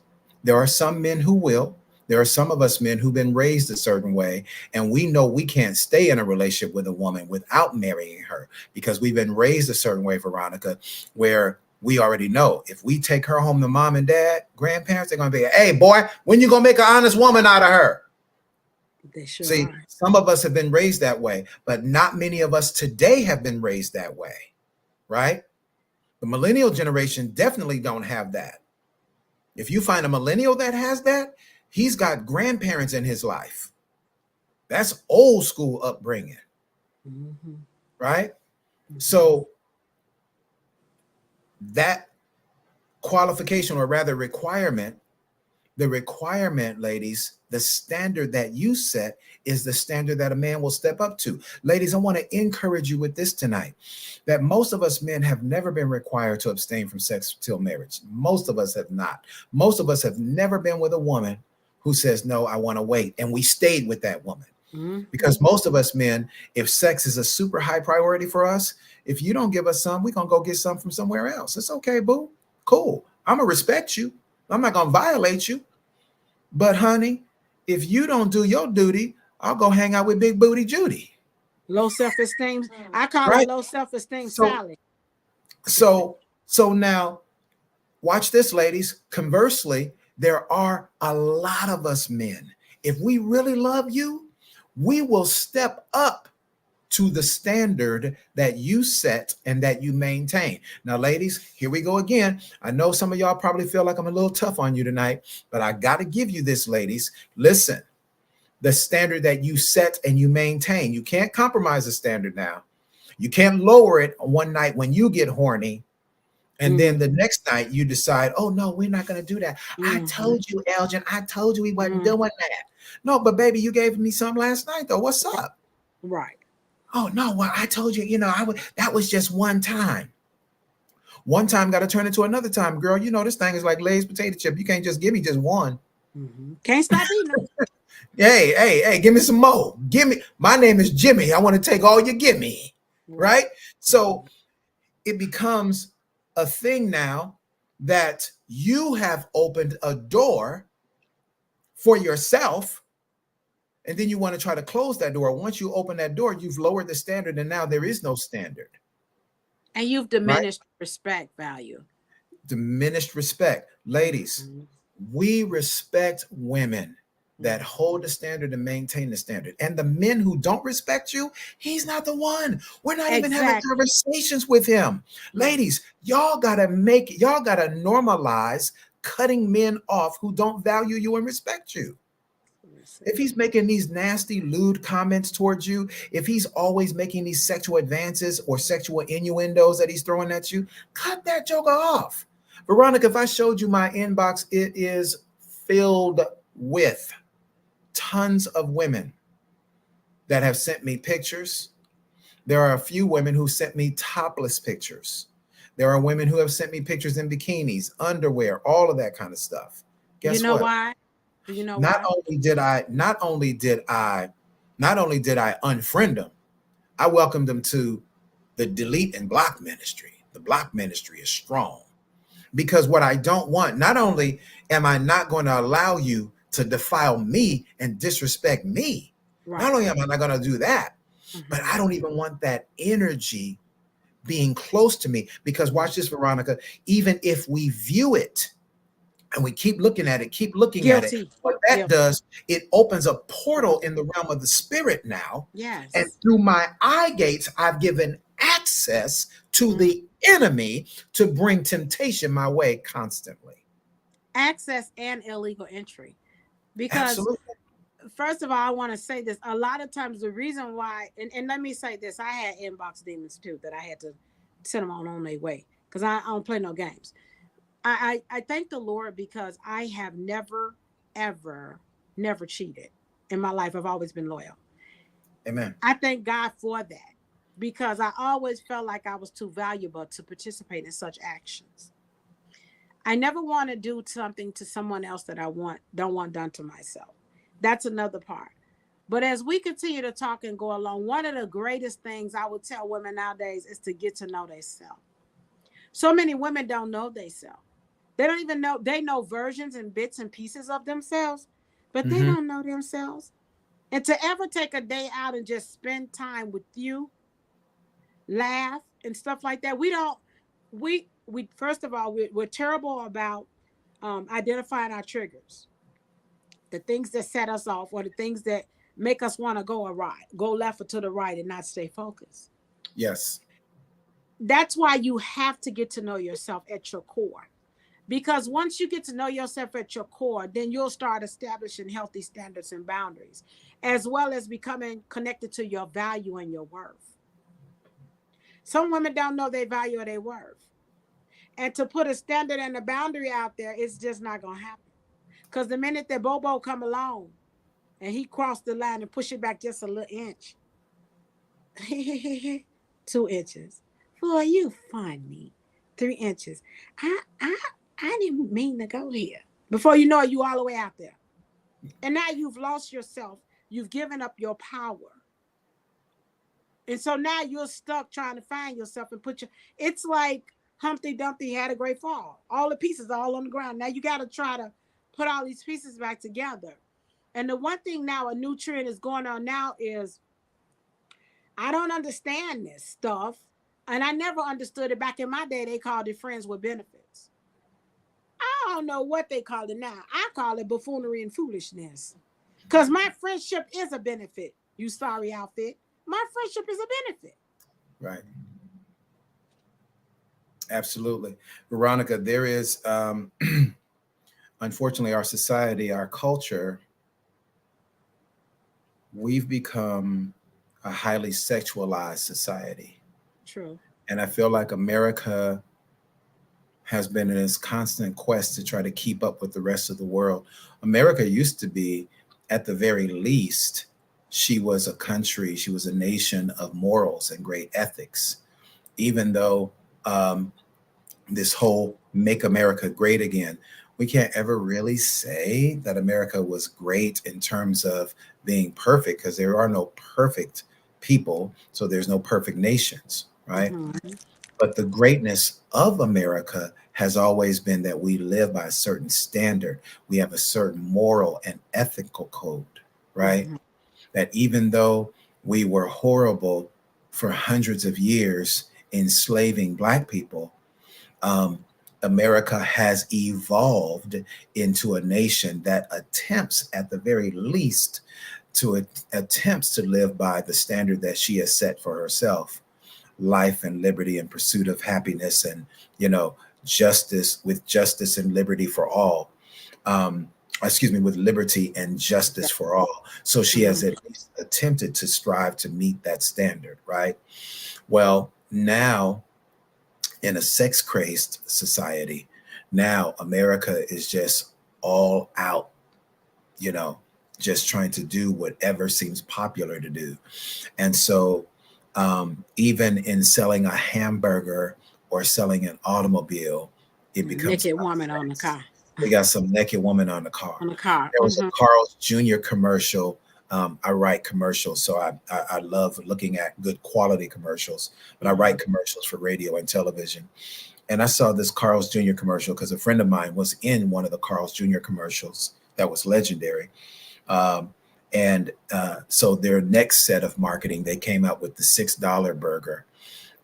There are some men who will. There are some of us men who've been raised a certain way, and we know we can't stay in a relationship with a woman without marrying her because we've been raised a certain way, Veronica, where we already know if we take her home to mom and dad, grandparents, they're going to be, hey, boy, when you going to make an honest woman out of her? They sure See, are. some of us have been raised that way, but not many of us today have been raised that way, right? The millennial generation definitely don't have that. If you find a millennial that has that, he's got grandparents in his life. That's old school upbringing, Mm-hmm. right? Mm-hmm. So that qualification, or rather requirement, the requirement, ladies, the standard that you set is the standard that a man will step up to. Ladies, I want to encourage you with this tonight, that most of us men have never been required to abstain from sex till marriage. Most of us have not. Most of us have never been with a woman who says, no, I want to wait. And we stayed with that woman. Mm-hmm. Because most of us men, if sex is a super high priority for us, if you don't give us some, we're going to go get some from somewhere else. It's okay, boo. Cool. I'm going to respect you. I'm not going to violate you. But honey, if you don't do your duty, I'll go hang out with Big Booty Judy. Low self-esteem. I call it Right? low self-esteem So, Sally. so now watch this, ladies. Conversely, there are a lot of us men. If we really love you, we will step up to the standard that you set and that you maintain. Now, ladies, here we go again. I know some of y'all probably feel like I'm a little tough on you tonight, but I got to give you this, ladies. Listen, the standard that you set and you maintain, you can't compromise the standard now. You can't lower it one night when you get horny. And then the next night you decide, oh, no, we're not going to do that. I told you, Elgin, I told you we wasn't doing that. No, but baby, you gave me some last night, though. What's up? Right. Oh no, well, I told you, that was just one time. One time got to turn into another time, girl. This thing is like Lay's potato chip. You can't just give me just one. Mm-hmm. Can't stop eating them. Hey, give me some more. Give me. My name is Jimmy. I want to take all you give me. Right? So it becomes a thing now that you have opened a door for yourself. And then you want to try to close that door. Once you open that door, you've lowered the standard, and now there is no standard. And you've diminished respect value. Diminished respect. Ladies, we respect women that hold the standard and maintain the standard. And the men who don't respect you, he's not the one. We're not even having conversations with him. Ladies, y'all gotta normalize cutting men off who don't value you and respect you. If he's making these nasty, lewd comments towards you, if he's always making these sexual advances or sexual innuendos that he's throwing at you, cut that joker off. Veronica, if I showed you my inbox, it is filled with tons of women that have sent me pictures. There are a few women who sent me topless pictures. There are women who have sent me pictures in bikinis, underwear, all of that kind of stuff. Guess what? Why? Do you know not why? only did I unfriend them, I welcomed them to the delete and block ministry. The block ministry is strong, because what I don't want, not only am I not going to allow you to defile me and disrespect me, not only am I not going to do that, but I don't even want that energy being close to me. Because watch this, Veronica, even if we view it and we keep looking at it, what that does, it opens a portal in the realm of the spirit now. Yes. And through my eye gates, I've given access to the enemy to bring temptation my way constantly. Access and illegal entry. Because first of all, I want to say this. A lot of times, the reason why, and let me say this, I had inbox demons too that I had to send them on their way because I don't play no games. I thank the Lord because I have never, ever, never cheated in my life. I've always been loyal. Amen. I thank God for that because I always felt like I was too valuable to participate in such actions. I never want to do something to someone else that don't want done to myself. That's another part. But as we continue to talk and go along, one of the greatest things I would tell women nowadays is to get to know themselves. So many women don't know themselves. They don't even know, they know versions and bits and pieces of themselves, but they Mm-hmm. don't know themselves. And to ever take a day out and just spend time with you, laugh and stuff like that, we first of all, we're terrible about identifying our triggers, the things that set us off, or the things that make us want to go awry, go left or to the right, and not stay focused. Yes. That's why you have to get to know yourself at your core. Because once you get to know yourself at your core, then you'll start establishing healthy standards and boundaries, as well as becoming connected to your value and your worth. Some women don't know their value or their worth. And to put a standard and a boundary out there, it's just not going to happen. Because the minute that Bobo come along and he crossed the line and push it back just a little inch, 2 inches. Boy, you funny. 3 inches. I, I, I didn't mean to go here. Before you know it, you all the way out there. And now you've lost yourself. You've given up your power. And so now you're stuck trying to find yourself and it's like Humpty Dumpty had a great fall. All the pieces are all on the ground. Now you got to try to put all these pieces back together. And the one thing now, a new trend is going on now is, I don't understand this stuff. And I never understood it. Back in my day, they called it friends with benefits. I don't know what they call it now. I call it buffoonery and foolishness. Because my friendship is a benefit. You sorry outfit. My friendship is a benefit. Right. Absolutely. Veronica, there is, unfortunately, our society, our culture, we've become a highly sexualized society. True. And I feel like America has been in this constant quest to try to keep up with the rest of the world. America used to be, at the very least, she was a nation of morals and great ethics, even though this whole make America great again, we can't ever really say that America was great in terms of being perfect, because there are no perfect people. So there's no perfect nations, right? Mm-hmm. But the greatness of America has always been that we live by a certain standard. We have a certain moral and ethical code, right? Mm-hmm. That even though we were horrible for hundreds of years enslaving Black people, America has evolved into a nation that attempts, at the very least, attempts to live by the standard that she has set for herself: life and liberty and pursuit of happiness, and justice and liberty for all. With liberty and justice for all. So she has at least attempted to strive to meet that standard, right? Well, now, in a sex crazed society, now America is just all out, just trying to do whatever seems popular to do. And so even in selling a hamburger or selling an automobile, it becomes naked woman on the car. They got some naked woman on the car. On the car. There was a Carl's Jr. commercial. I write commercials, so I love looking at good quality commercials, but I write commercials for radio and television. And I saw this Carl's Jr. commercial because a friend of mine was in one of the Carl's Jr. commercials that was legendary. So their next set of marketing, they came out with the $6 burger.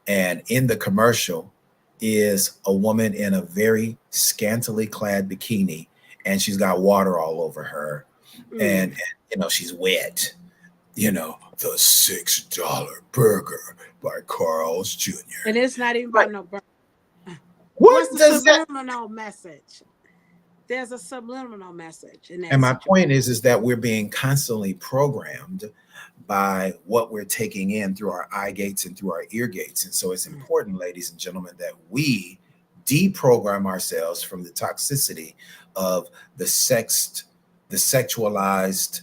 And in the commercial is a woman in a very scantily clad bikini, and she's got water all over her. And she's wet. The $6 burger by Carl's Jr. And it's not even about no burger. What's the subliminal message? there's a subliminal message in And that my situation. point is that we're being constantly programmed by what we're taking in through our eye gates and through our ear gates. And so it's Mm, important, ladies and gentlemen, that we deprogram ourselves from the toxicity of the the sexualized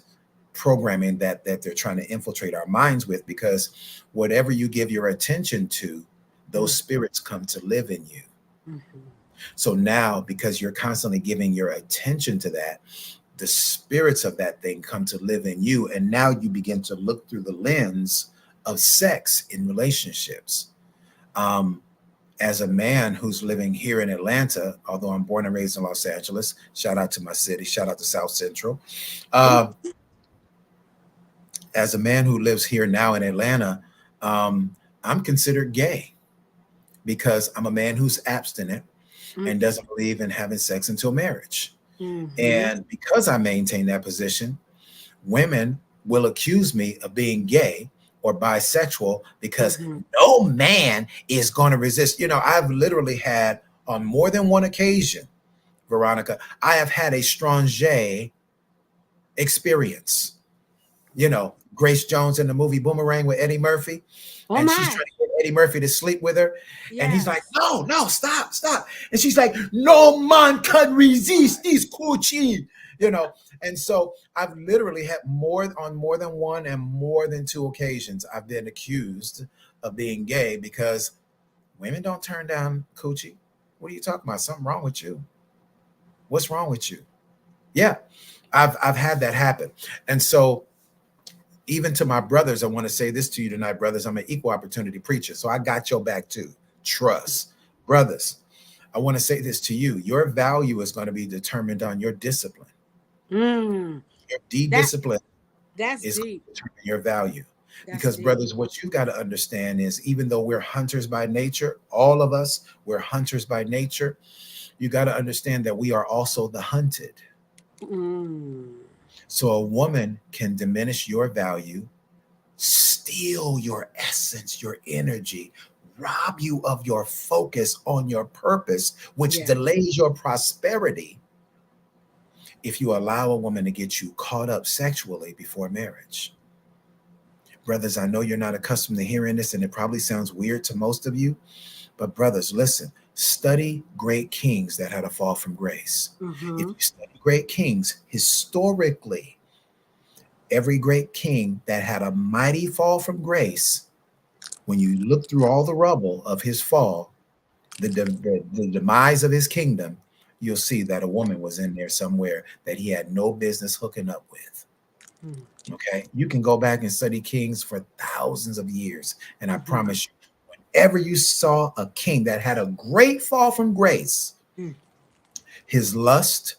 programming that they're trying to infiltrate our minds with, because whatever you give your attention to, those mm, spirits come to live in you. mhm. So now, because you're constantly giving your attention to that, the spirits of that thing come to live in you. And now you begin to look through the lens of sex in relationships. Um, as a man who's living here in Atlanta, although I'm born and raised in Los Angeles, shout out to my city, shout out to South Central. Come Uh, as a man who lives here now in Atlanta, I'm considered gay because I'm a man who's abstinent on. and doesn't believe in having sex until marriage. Mm-hmm. And because I maintain that position, women will accuse me of being gay or bisexual because Mm-hmm. no man is going to resist. You know, I've literally had on more than one occasion, Veronica, I have had a strange experience. You know, Grace Jones in the movie Boomerang with Eddie Murphy, Oh and she's my. trying to get Eddie Murphy to sleep with her. And he's like, Yes. no, no, stop, stop. And she's like, no man can resist this coochie, you know. And so I've literally had more than one and more than two occasions I've been accused of being gay because women don't turn down coochie. What are you talking about? Something wrong with you? What's wrong with you? Yeah, I've had that happen. And so even to my brothers, I want to say this to you tonight, brothers. I'm an equal opportunity preacher, so I got your back too. Trust. Brothers, I want to say this to you. Your value is going to be determined on your discipline. Mm. Your That discipline that's is going deep. to determine your value. That's Because, deep. brothers, what you've got to understand is even though we're hunters by nature, all of us, we're hunters by nature, you got to understand that we are also the hunted. Mm. So a woman can diminish your value, steal your essence, your energy, rob you of your focus on your purpose, which Yes. delays your prosperity if you allow a woman to get you caught up sexually before marriage. Brothers, I know you're not accustomed to hearing this, and it probably sounds weird to most of you, but brothers, listen, study great kings that had a fall from grace. If Mm-hmm. you study great kings historically, every great king that had a mighty fall from grace, when you look through all the rubble of his fall, the demise of his kingdom, you'll see that a woman was in there somewhere that he had no business hooking up with. Mm. Okay. You can go back and study kings for thousands of years. And I Mm-hmm. promise you, whenever you saw a king that had a great fall from grace, Mm. his lust,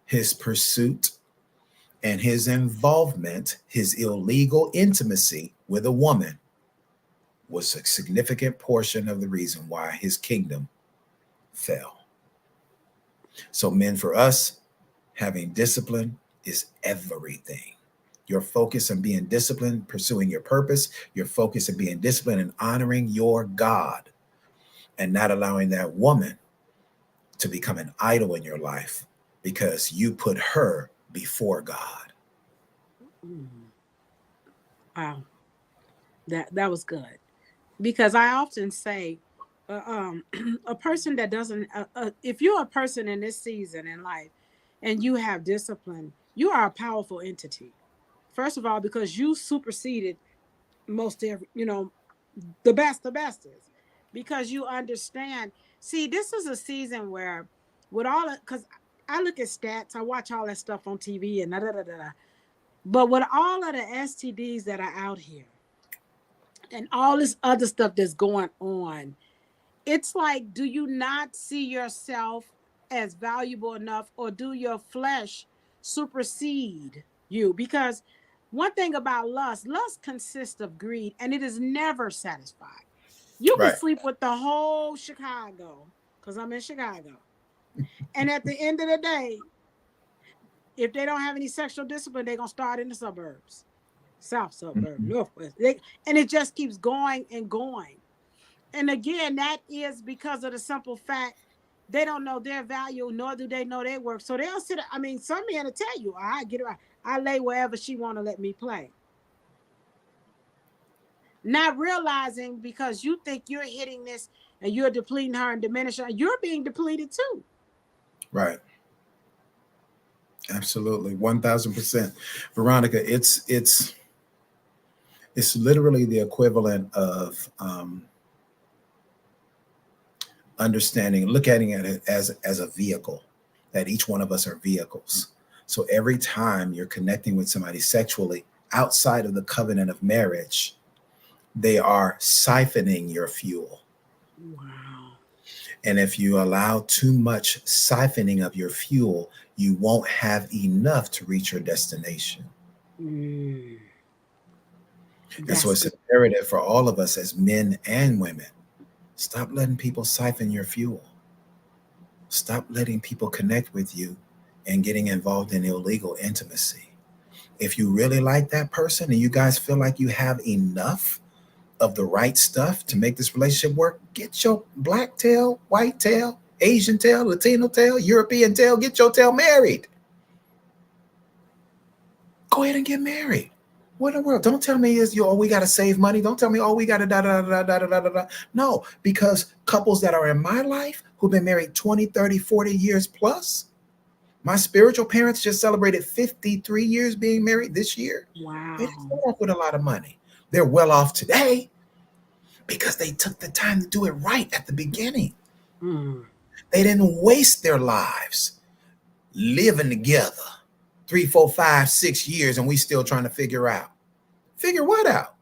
his pursuit, and his involvement, his illegal intimacy with a woman was a significant portion of the reason why his kingdom fell. So, men, for us, having discipline is everything. Your focus on being disciplined, pursuing your purpose, your focus on being disciplined and honoring your God, and not allowing that woman to become an idol in your life because you put her before God. Mm. Wow. That was good. Because I often say, a person that doesn't, if you're a person in this season in life and you have discipline, you are a powerful entity. First of all, because you superseded most every, the best is because you understand. See, this is a season where, with all, because I look at stats, I watch all that stuff on TV and da da da da. Da. But with all of the STDs that are out here and all this other stuff that's going on, it's like, do you not see yourself as valuable enough, or do your flesh supersede you? Because one thing about lust consists of greed and it is never satisfied. You can Right. sleep with the whole Chicago, because I'm in Chicago. And at the end of the day, if they don't have any sexual discipline, they're going to start in the suburbs, south suburb, Mhm. northwest. And it just keeps going and going. And again, that is because of the simple fact, they don't know their value, nor do they know their worth. So they'll sit. I mean, some men will tell you, I get it right. I lay wherever she want to let me play. Not realizing because you think you're hitting this and you're depleting her and diminishing her, you're being depleted too. Right. Absolutely. 1000%. Veronica, it's literally the equivalent of understanding, looking at it as a vehicle, that each one of us are vehicles. So every time you're connecting with somebody sexually outside of the covenant of marriage, they are siphoning your fuel. Wow. And if you allow too much siphoning of your fuel, you won't have enough to reach your destination. Mm, And so that's it's good. imperative for all of us as men and women. Stop letting people siphon your fuel. Stop letting people connect with you and getting involved in illegal intimacy. If you really like that person and you guys feel like you have enough of the right stuff to make this relationship work, get your black tail, white tail, Asian tail, Latino tail, European tail, get your tail married. Go ahead and get married. What in the world? Don't tell me is you, oh, we got to save money. Don't tell me, oh, we got to da da da da da da da da. No, because couples that are in my life who've been married 20, 30, 40 years plus, my spiritual parents just celebrated 53 years being married this year. They didn't Wow. start off with a lot of money. They're well off today because they took the time to do it right at the beginning. Mm. They didn't waste their lives living together 3, 4, 5, 6 years, and we still trying to figure out. Figure what out?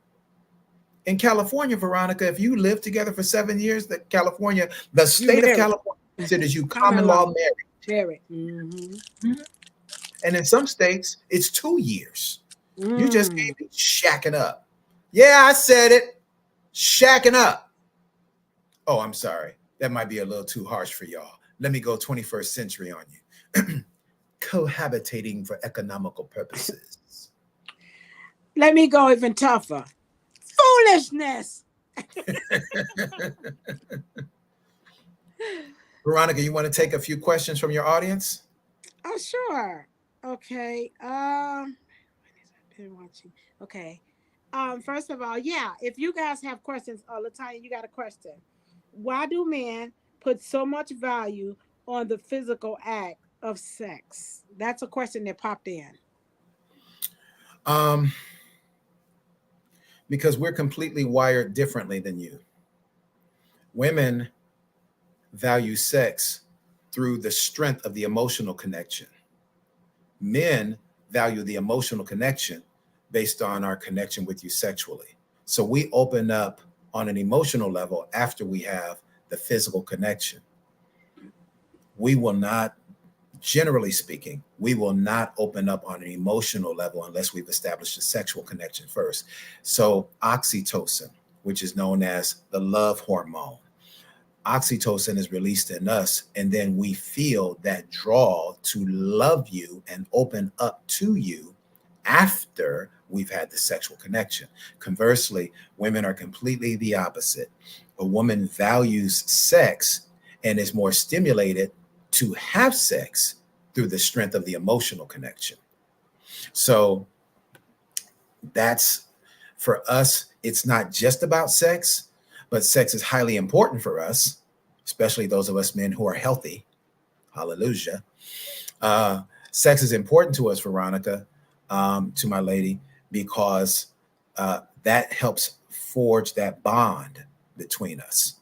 In California, Veronica, if you live together for 7 years, the You state of married. California considers you Common common law. law married. Married. Mm-hmm. Mhm. And in some states, it's 2 years. You just Mm. can't be shacking up. Yeah, I said it. Shacking up. Oh, I'm sorry. That might be a little too harsh for y'all. Let me go 21st century on you. Cohabitating for economical purposes. Let me go even tougher. Foolishness. Veronica, you want to take a few questions from your audience? Oh, sure. Okay. Been watching. Okay. First of all, yeah, if you guys have questions, Latanya, you got a question. Why do men put so much value on the physical act of sex? That's a question that popped in. Um, because we're completely wired differently than you. Women value sex through the strength of the emotional connection. Men value the emotional connection based on our connection with you sexually. So we open up on an emotional level after we have the physical connection. We will not, generally speaking, we will not open up on an emotional level unless we've established a sexual connection first. So oxytocin, which is known as the love hormone, oxytocin is released in us, and then we feel that draw to love you and open up to you after we've had the sexual connection. Conversely, women are completely the opposite. A woman values sex and is more stimulated to have sex through the strength of the emotional connection. So that's, for us, it's not just about sex, but sex is highly important for us, especially those of us men who are healthy. Hallelujah. Uh, Sex is important to us, Veronica, to my lady, because that helps forge that bond between us.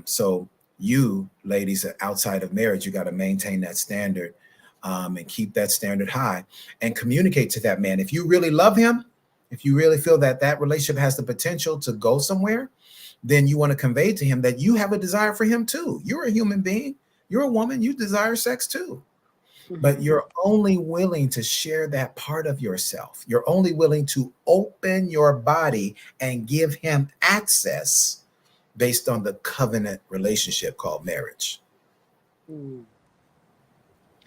So you, ladies, outside of marriage, you got to maintain that standard, and keep that standard high and communicate to that man. If you really love him, if you really feel that that relationship has the potential to go somewhere, then you want to convey to him that you have a desire for him too. You're a human being. You're a woman. You desire sex too. But Mhm. you're only willing to share that part of yourself. You're only willing to open your body and give him access based on the covenant relationship called marriage. Mm.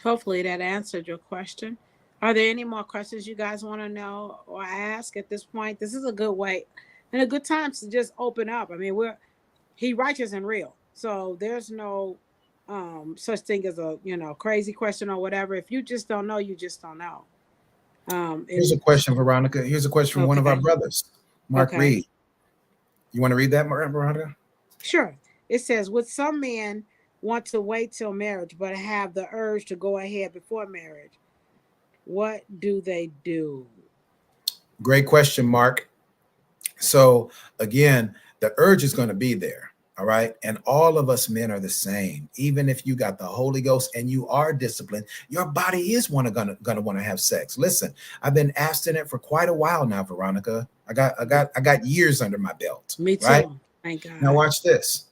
Hopefully that answered your question. Are there any more questions you guys want to know or ask at this point? This is a good way and a good time to just open up. I mean, he righteous and real. So there's no such thing as a, crazy question or whatever. If you just don't know, you just don't know. Here's a And question, Veronica. Here's a question from one of our okay, brothers, Mark okay, Reed. You want to read that, Veronica? sure. It says, would some men want to wait till marriage but have the urge to go ahead before marriage? What do they do? Great question, Mark. So again, the urge is going to be there. All right. And all of us men are the same. Even if you got the Holy Ghost and you are disciplined, your body is gonna want to have sex. Listen, I've been abstinent for quite a while now, Veronica. I got years under my belt. Me Right. too. Thank Now God. watch this.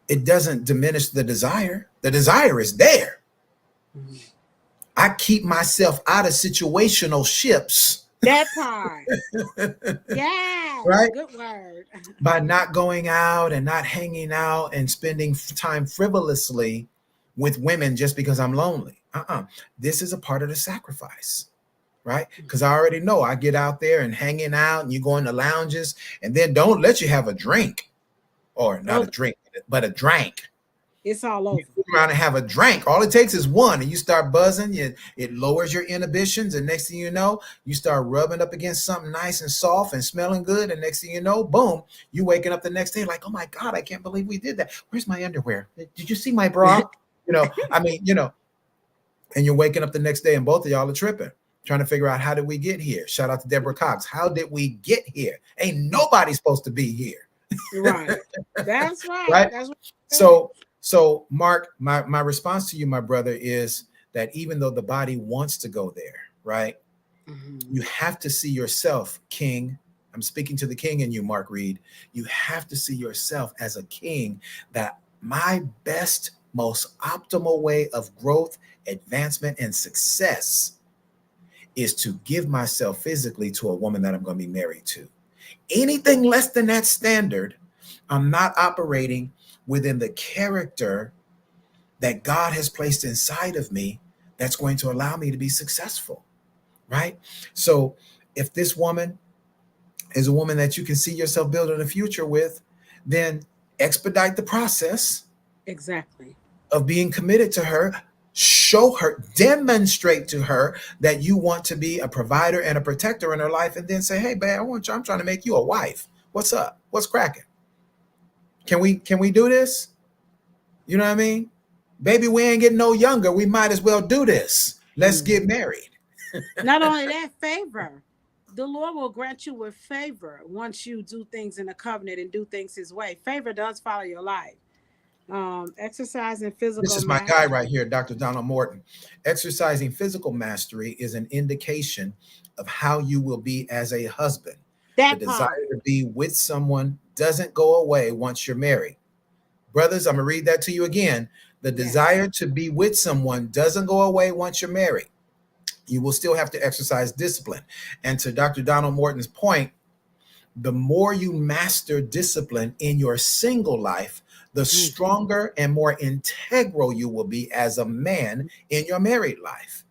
It doesn't diminish the desire. The desire is there. Mhm. I keep myself out of situational ships. That part. Yes. Right? Good word. By not going out and not hanging out and spending time frivolously with women just because I'm lonely. This is a part of the sacrifice, right? Because I already know I get out there and hanging out and you go in the lounges and then don't let you have a drink or not Oh, a drink, but a drink. it's all You over. go around and have a drink. All it takes is one, and you start buzzing. It lowers your inhibitions, and next thing you know, you start rubbing up against something nice and soft and smelling good. And next thing you know, boom, you waking up the next day like, oh my God, I can't believe we did that. Where's my underwear? Did you see my bra? And you're waking up the next day, and both of y'all are tripping, trying to figure out how did we get here. Shout out to Deborah Cox. How did we get here? Ain't nobody supposed to be here. Right. That's right. Right? That's what I'm saying. So Mark, my response to you, my brother, is that even though the body wants to go there, right? Mhm. You have to see yourself, king. I'm speaking to the king in you, Mark Reed. You have to see yourself as a king, that my best, most optimal way of growth, advancement, and success is to give myself physically to a woman that I'm going to be married to. Anything less than that standard, I'm not operating within the character that God has placed inside of me that's going to allow me to be successful, right? So if this woman is a woman that you can see yourself building a future with, then expedite the process Exactly. of being committed to her. Show her, demonstrate to her that you want to be a provider and a protector in her life, and then say, hey, babe, I'm trying to make you a wife. What's up? What's cracking? Can we do this? You know what I mean? Baby, we ain't getting no younger. We might as well do this. Let's Mhm. get married. Not only that, favor. The Lord will grant you with favor once you do things in a covenant and do things His way. Favor does follow your life. Exercising This physical is my guy right mastery. here, Dr. Donald Morton. Exercising physical mastery is an indication of how you will be as a husband. The That desire part. to be with someone doesn't go away once you're married. Brothers, I'm going to read that to you again. The Yes. desire to be with someone doesn't go away once you're married. You will still have to exercise discipline. And to Dr. Donald Morton's point, the more you master discipline in your single life, the Mhm. stronger and more integral you will be as a man in your married life.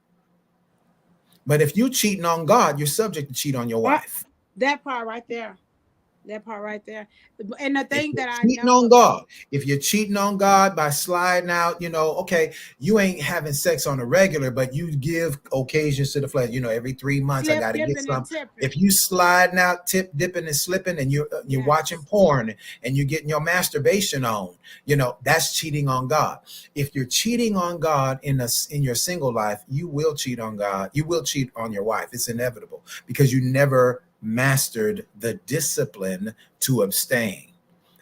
But if you cheating on God, you're subject to cheat on your Uh, wife. that part right there. That part right there. And the If thing you're that I cheating know on about, God, if you're cheating on God by sliding out, okay, you ain't having sex on a regular, but you give occasions to the flesh. Every 3 months I slip, got to get dipping, and some. tipping. If you sliding out, tip, dipping, and slipping, and you're watching Yes. porn and you're getting your masturbation on, that's cheating on God. If you're cheating on God in your single life, you will cheat on God. You will cheat on your wife. It's inevitable because you never mastered the discipline to abstain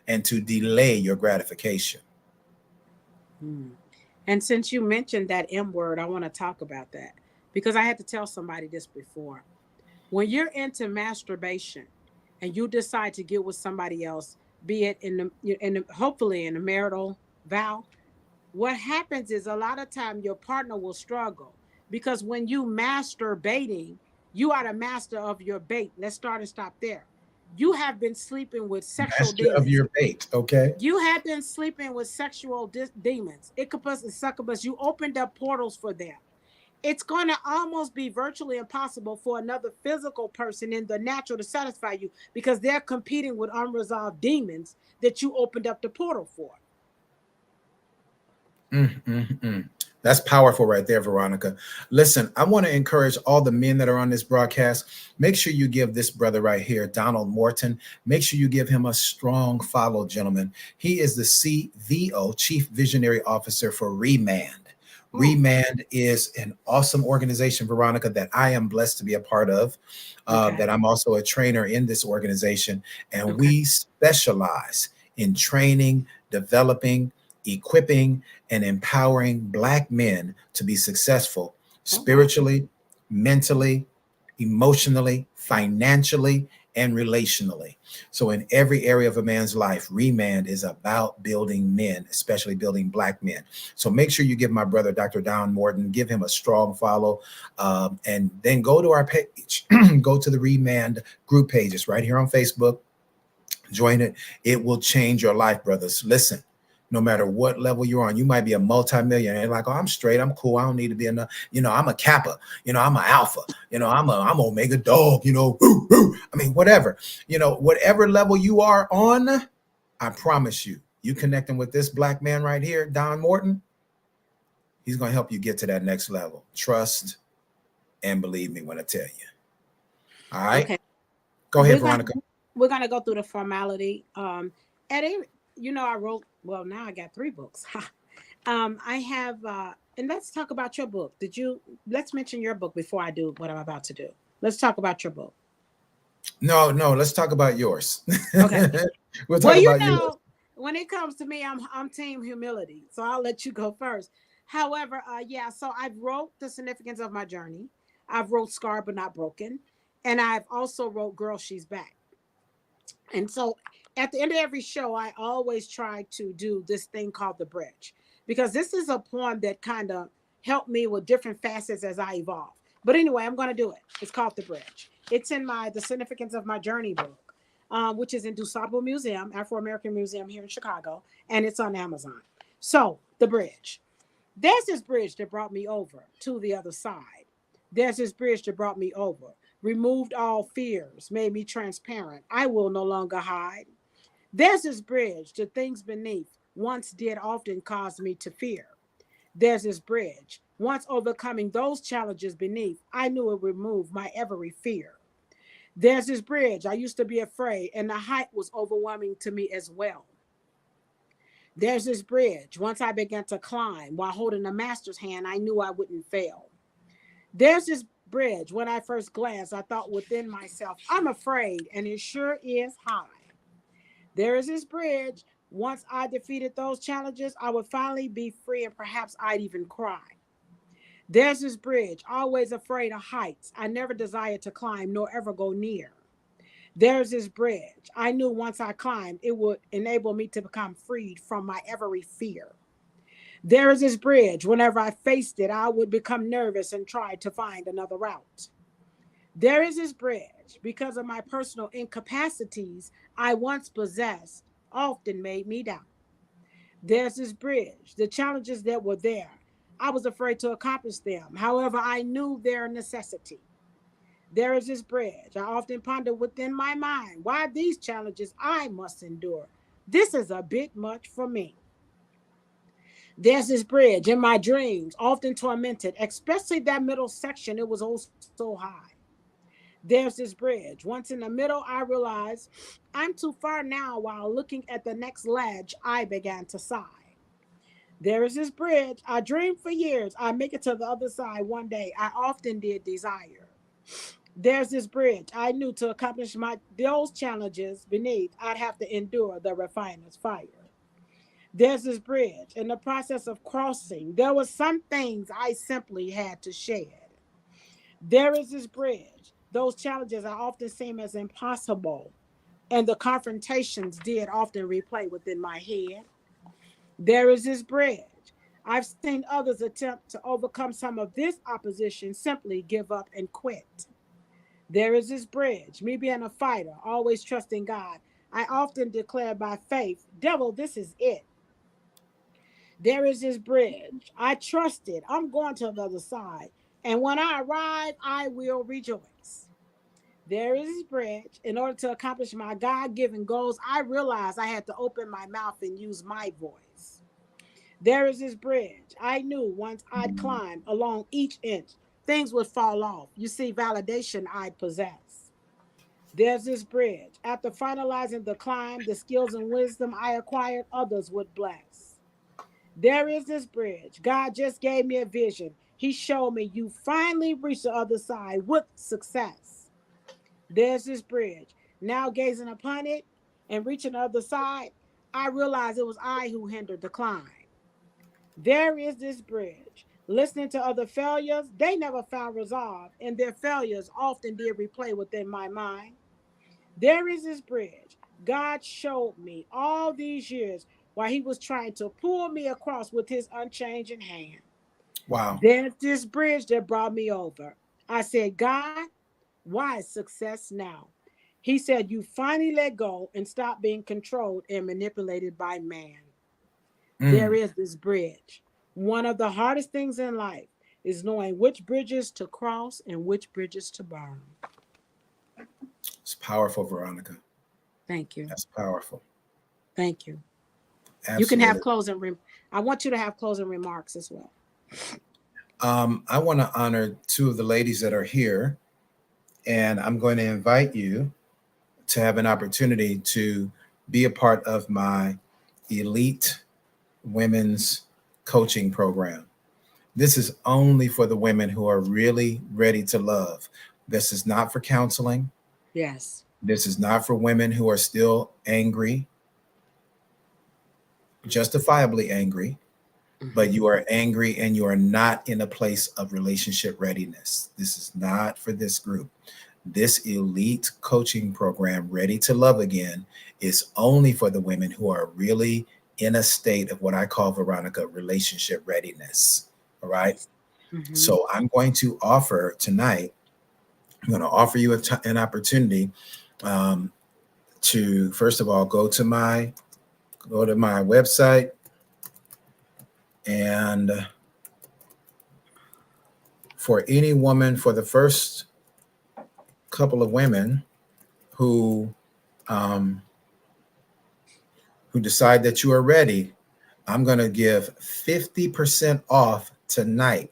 and to delay your gratification. Hmm. And since you mentioned that M word, I want to talk about that because I had to tell somebody this before. When you're into masturbation and you decide to get with somebody else, be it hopefully in a marital vow, what happens is a lot of time your partner will struggle because when you masturbating, you are the master of your bait. Let's start and stop there. You have been sleeping with sexual Master of demons. your bait. Okay. You have been sleeping with sexual demons, incubus and succubus. You opened up portals for them. It's going to almost be virtually impossible for another physical person in the natural to satisfy you because they're competing with unresolved demons that you opened up the portal for. Mm, mm, mm. That's powerful right there, Veronica. Listen, I want to encourage all the men that are on this broadcast. Make sure you give this brother right here, Donald Morton, make sure you give him a strong follow, gentlemen. He is the CVO, Chief Visionary Officer for Remand. Hmm. Remand is an awesome organization, Veronica, that I am blessed to be a part of. Okay. That I'm also a trainer in this organization, and Okay. we specialize in training, developing, equipping, and empowering Black men to be successful Oh, wow. spiritually, mentally, emotionally, financially, and relationally. So, in every area of a man's life, Remand is about building men, especially building Black men. So, make sure you give my brother, Dr. Don Morton, give him a strong follow, and then go to our page, go to the Remand group pages right here on Facebook. Join it. It will change your life, brothers. Listen, no matter what level you're on, you might be a multimillionaire. Like, oh, I'm straight, I'm cool, I don't need to be enough. I'm a Kappa, I'm an Alpha, I'm Omega Dog, woo, woo. I mean, whatever, whatever level you are on, I promise you, you connecting with this Black man right here, Don Morton, he's gonna help you get to that next level. Trust and believe me when I tell you. All right, Okay. go ahead, We're gonna Veronica. we're gonna go through the formality. At any, I wrote. Well, now I got 3 books. I have, and let's talk about your book. Let's mention your book before I do what I'm about to do. Let's talk about your book. No, no, let's talk about yours. Okay. We'll Well, talk about yours. when it comes to me, I'm team humility. So I'll let you go first. However, yeah, so I've wrote The Significance of My Journey. I've wrote Scarred but Not Broken. And I've also wrote Girl, She's Back. And so at the end of every show, I always try to do this thing called The Bridge, because this is a poem that kind of helped me with different facets as I evolve. But anyway, I'm going to do it. It's called The Bridge. It's in my The Significance of My Journey book, which is in DuSable Museum, Afro American Museum here in Chicago, and it's on Amazon. So, The Bridge. There's this bridge that brought me over to the other side. There's this bridge that brought me over, removed all fears, made me transparent. I will no longer hide. There's this bridge, the things beneath once did often cause me to fear. There's this bridge, once overcoming those challenges beneath, I knew it would remove my every fear. There's this bridge, I used to be afraid, and the height was overwhelming to me as well. There's this bridge, once I began to climb while holding the master's hand, I knew I wouldn't fail. There's this bridge, when I first glanced, I thought within myself, I'm afraid, and it sure is high. There is this bridge. Once I defeated those challenges, I would finally be free and perhaps I'd even cry. There's this bridge, always afraid of heights. I never desired to climb nor ever go near. There's this bridge. I knew once I climbed, it would enable me to become freed from my every fear. There is this bridge. Whenever I faced it, I would become nervous and try to find another route. There is this bridge. Because of my personal incapacities I once possessed, often made me doubt. There's this bridge. The challenges that were there, I was afraid to accomplish them. However, I knew their necessity. There is this bridge. I often ponder within my mind why these challenges I must endure. This is a bit much for me. There's this bridge in my dreams, often tormented, especially that middle section. It was oh so high. There's this bridge. Once in the middle, I realized I'm too far now. While looking at the next ledge, I began to sigh. There is this bridge. I dreamed for years. I make it to the other side one day. I often did desire. There's this bridge. I knew to accomplish my those challenges beneath, I'd have to endure the refiner's fire. There's this bridge. In the process of crossing, there were some things I simply had to shed. There is this bridge. Those challenges I often seem as impossible, and the confrontations did often replay within my head. There is this bridge. I've seen others attempt to overcome some of this opposition, simply give up and quit. There is this bridge. Me being a fighter, always trusting God, I often declare by faith, devil, this is it. There is this bridge. I trust it. I'm going to the other side. And when I arrive, I will rejoice. There is this bridge. In order to accomplish my God given goals, I realized I had to open my mouth and use my voice. There is this bridge. I knew once I'd climb along each inch, things would fall off. You see, validation I'd possess. There's this bridge. After finalizing the climb, the skills and wisdom I acquired, others would bless. There is this bridge. God just gave me a vision. He showed me you finally reached the other side with success. There's this bridge. Now gazing upon it and reaching the other side, I realized it was I who hindered the climb. There is this bridge. Listening to other failures, they never found resolve, and their failures often did replay within my mind. There is this bridge. God showed me all these years while he was trying to pull me across with his unchanging hand. Wow. There's this bridge that brought me over. I said, God, why is success now? He said, you finally let go and stop being controlled and manipulated by man. There Mm. is this bridge. One of the hardest things in life is knowing which bridges to cross and which bridges to burn. It's powerful, Veronica. Thank you. That's powerful. Thank you. Absolutely. You can have I want you to have closing remarks as well. I want to honor two of the ladies that are here, and I'm going to invite you to have an opportunity to be a part of my elite women's coaching program. This is only for the women who are really ready to love. This is not for counseling. Yes. This is not for women who are still angry, justifiably angry, but you are angry and you are not in a place of relationship readiness. This is not for this group. This elite coaching program, Ready to Love Again, is only for the women who are really in a state of what I call, Veronica, relationship readiness. All right. Mm-hmm. So I'm going to offer tonight, I'm going to offer you an opportunity to, first of all, go to my website, and for any woman, for the first couple of women who decide that you are ready, I'm going to give 50% off tonight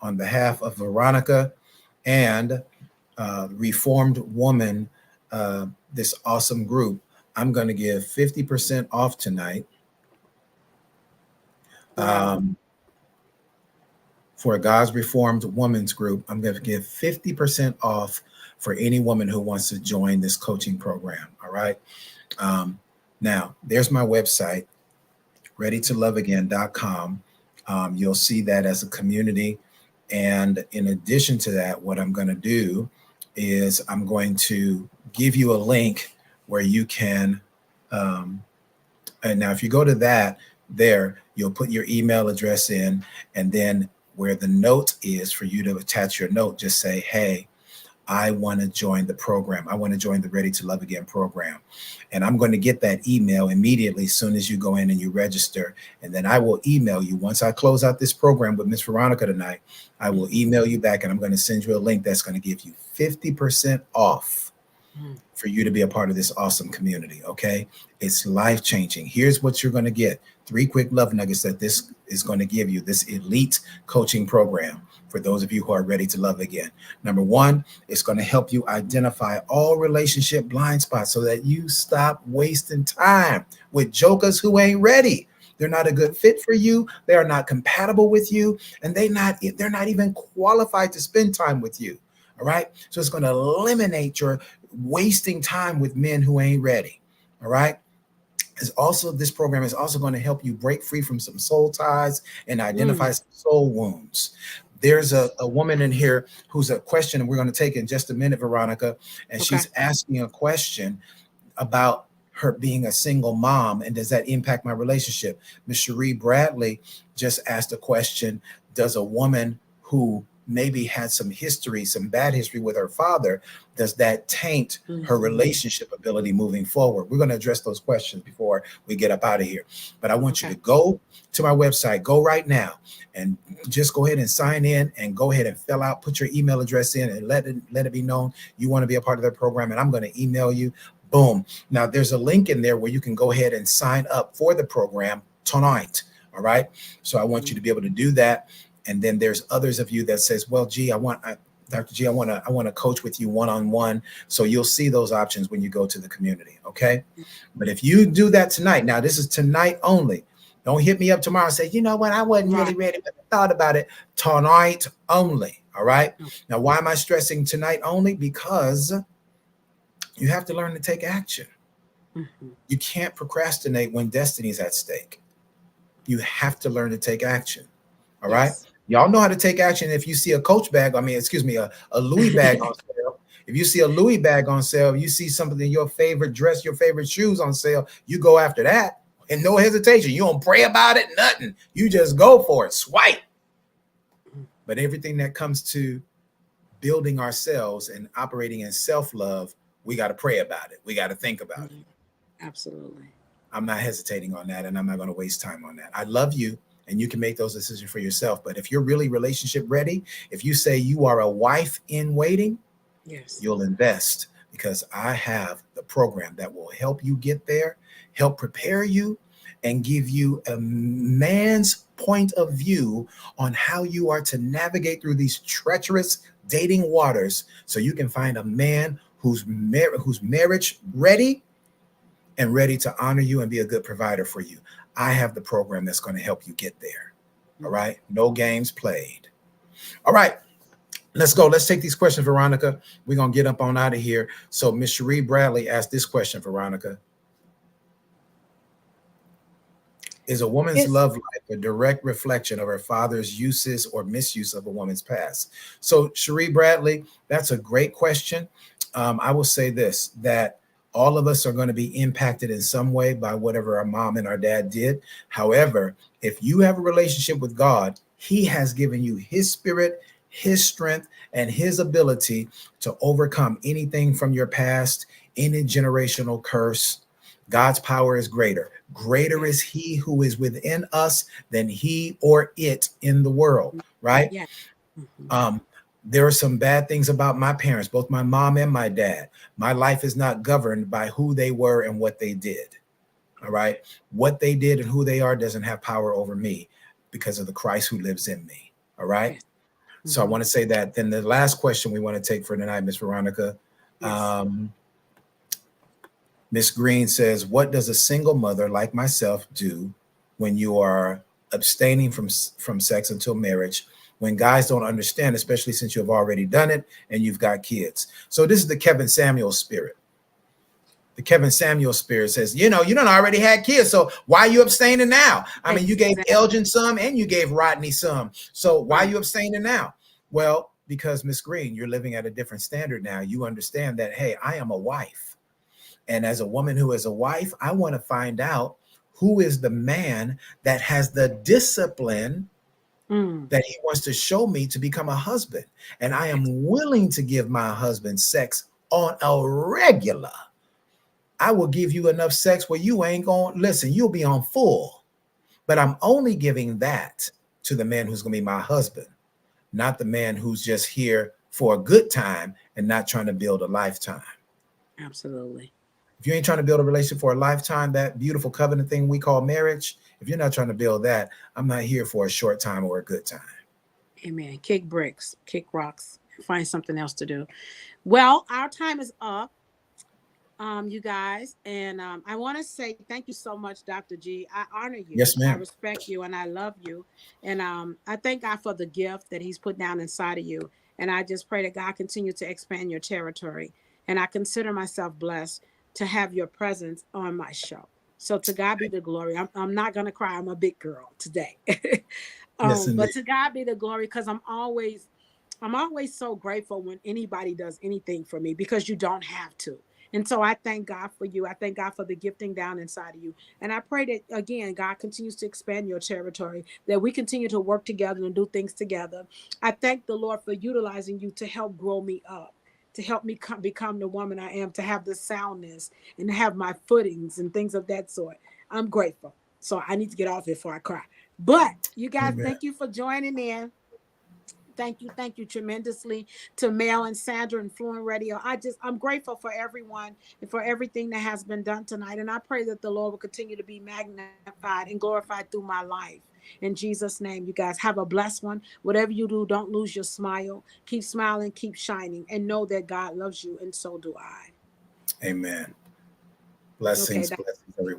on behalf of Veronica and Reformed Woman, this awesome group. I'm going to give 50% off tonight. For God's Reformed Women's Group, I'm going to give 50% off for any woman who wants to join this coaching program. All right. Now, there's my website, readytoloveagain.com. You'll see that as a community. And in addition to that, what I'm going to do is I'm going to give you a link where you can, and now if you go to that, there, you'll put your email address in, and then where the note is for you to attach your note, just say, hey, I want to join the program. I want to join the Ready to Love Again program. And I'm going to get that email immediately as soon as you go in and you register. And then I will email you once I close out this program with Miss Veronica tonight. I will email you back, and I'm going to send you a link that's going to give you 50% off for you to be a part of this awesome community. Okay. It's life-changing. Here's what you're going to get. 3 quick love nuggets that this is going to give you, this elite coaching program for those of you who are ready to love again. Number 1, it's going to help you identify all relationship blind spots so that you stop wasting time with jokers who ain't ready. They're not a good fit for you. They are not compatible with you, and they're not even qualified to spend time with you. All right. So it's going to eliminate your wasting time with men who ain't ready. All right. This program is also going to help you break free from some soul ties and identify some soul wounds. There's a woman in here who's a question, and we're going to take in just a minute, Veronica, and she's asking a question about her being a single mom, and does that impact my relationship? Miss Cherie Bradley just asked a question: does a woman who maybe had some bad history with her father, does that taint her relationship ability moving forward? We're going to address those questions before we get up out of here. But I want you to go to my website, go right now, and just go ahead and sign in, and go ahead and fill out, put your email address in, and let it be known you want to be a part of that program. And I'm going to email you. Boom. Now there's a link in there where you can go ahead and sign up for the program tonight. All right. So I want you to be able to do that. And then there's others of you that says, well, gee, Dr. G, I want to coach with you one-on-one. So you'll see those options when you go to the community. Okay. But if you do that tonight, now this is tonight only. Don't hit me up tomorrow and say, you know what, I wasn't really ready, but I thought about it. Tonight only. All right. Now, why am I stressing tonight only? Because you have to learn to take action. You can't procrastinate when destiny is at stake. You have to learn to take action. All right. Y'all know how to take action. If you see a Coach bag, a Louis bag on sale. If you see a Louis bag on sale, you see something in your favorite dress, your favorite shoes on sale, you go after that and no hesitation. You don't pray about it, nothing. You just go for it, swipe. But everything that comes to building ourselves and operating in self-love, we got to pray about it. We got to think about it. Absolutely. I'm not hesitating on that, and I'm not going to waste time on that. I love you, and you can make those decisions for yourself. But if you're really relationship ready, if you say you are a wife in waiting, you'll invest, because I have the program that will help you get there, help prepare you, and give you a man's point of view on how you are to navigate through these treacherous dating waters so you can find a man who's marriage ready and ready to honor you and be a good provider for you. I have the program that's going to help you get there. All right. No games played. All right. Let's go. Let's take these questions, Veronica. We're going to get up on out of here. So Miss Cherie Bradley asked this question, Veronica. Is a woman's love life a direct reflection of her father's uses or misuse of a woman's past? So Cherie Bradley, that's a great question. I will say this, that all of us are going to be impacted in some way by whatever our mom and our dad did. However, if you have a relationship with God, he has given you his spirit, his strength, and his ability to overcome anything from your past, any generational curse. God's power is greater. Greater is he who is within us than he or it in the world, right? There are some bad things about my parents, both my mom and my dad. My life is not governed by who they were and what they did. All right. What they did and who they are doesn't have power over me because of the Christ who lives in me. All right. So I want to say that. Then the last question we want to take for tonight, Miss Veronica. Miss Green says, what does a single mother like myself do when you are abstaining from sex until marriage, when guys don't understand, especially since you have already done it and you've got kids? So this is the Kevin Samuel spirit. The Kevin Samuel spirit says, you don't already had kids, so why are you abstaining now? I mean, you gave Elgin some and you gave Rodney some. So why are you abstaining now? Well, because Miss Green, you're living at a different standard now. You understand that, hey, I am a wife. And as a woman who is a wife, I want to find out who is the man that has the discipline that he wants to show me to become a husband. And I am willing to give my husband sex on a regular. I will give you enough sex where you ain't going to listen. You'll be on full. But I'm only giving that to the man who's going to be my husband, not the man who's just here for a good time and not trying to build a lifetime. Absolutely. If you ain't trying to build a relationship for a lifetime, that beautiful covenant thing we call marriage, if you're not trying to build that, I'm not here for a short time or a good time. Amen. Kick bricks, kick rocks, find something else to do. Well, our time is up, you guys. And I want to say thank you so much, Dr. G. I honor you. Yes, ma'am. I respect you and I love you. And I thank God for the gift that he's put down inside of you. And I just pray that God continue to expand your territory. And I consider myself blessed to have your presence on my show. So to God be the glory. I'm not going to cry. I'm a big girl today. But to God be the glory, because I'm always so grateful when anybody does anything for me, because you don't have to. And so I thank God for you. I thank God for the gifting down inside of you. And I pray that, again, God continues to expand your territory, that we continue to work together and do things together. I thank the Lord for utilizing you to help grow me up, to help me become the woman I am, to have the soundness and have my footings and things of that sort. I'm grateful. So I need to get off it before I cry. But you guys, Thank you for joining in. Thank you tremendously to Mel and Sandra and Fluent Radio. I'm grateful for everyone and for everything that has been done tonight. And I pray that the Lord will continue to be magnified and glorified through my life. In Jesus' name, you guys have a blessed one. Whatever you do, don't lose your smile. Keep smiling, keep shining, and know that God loves you, and so do I. Amen. Okay, Blessings, blessings, everyone.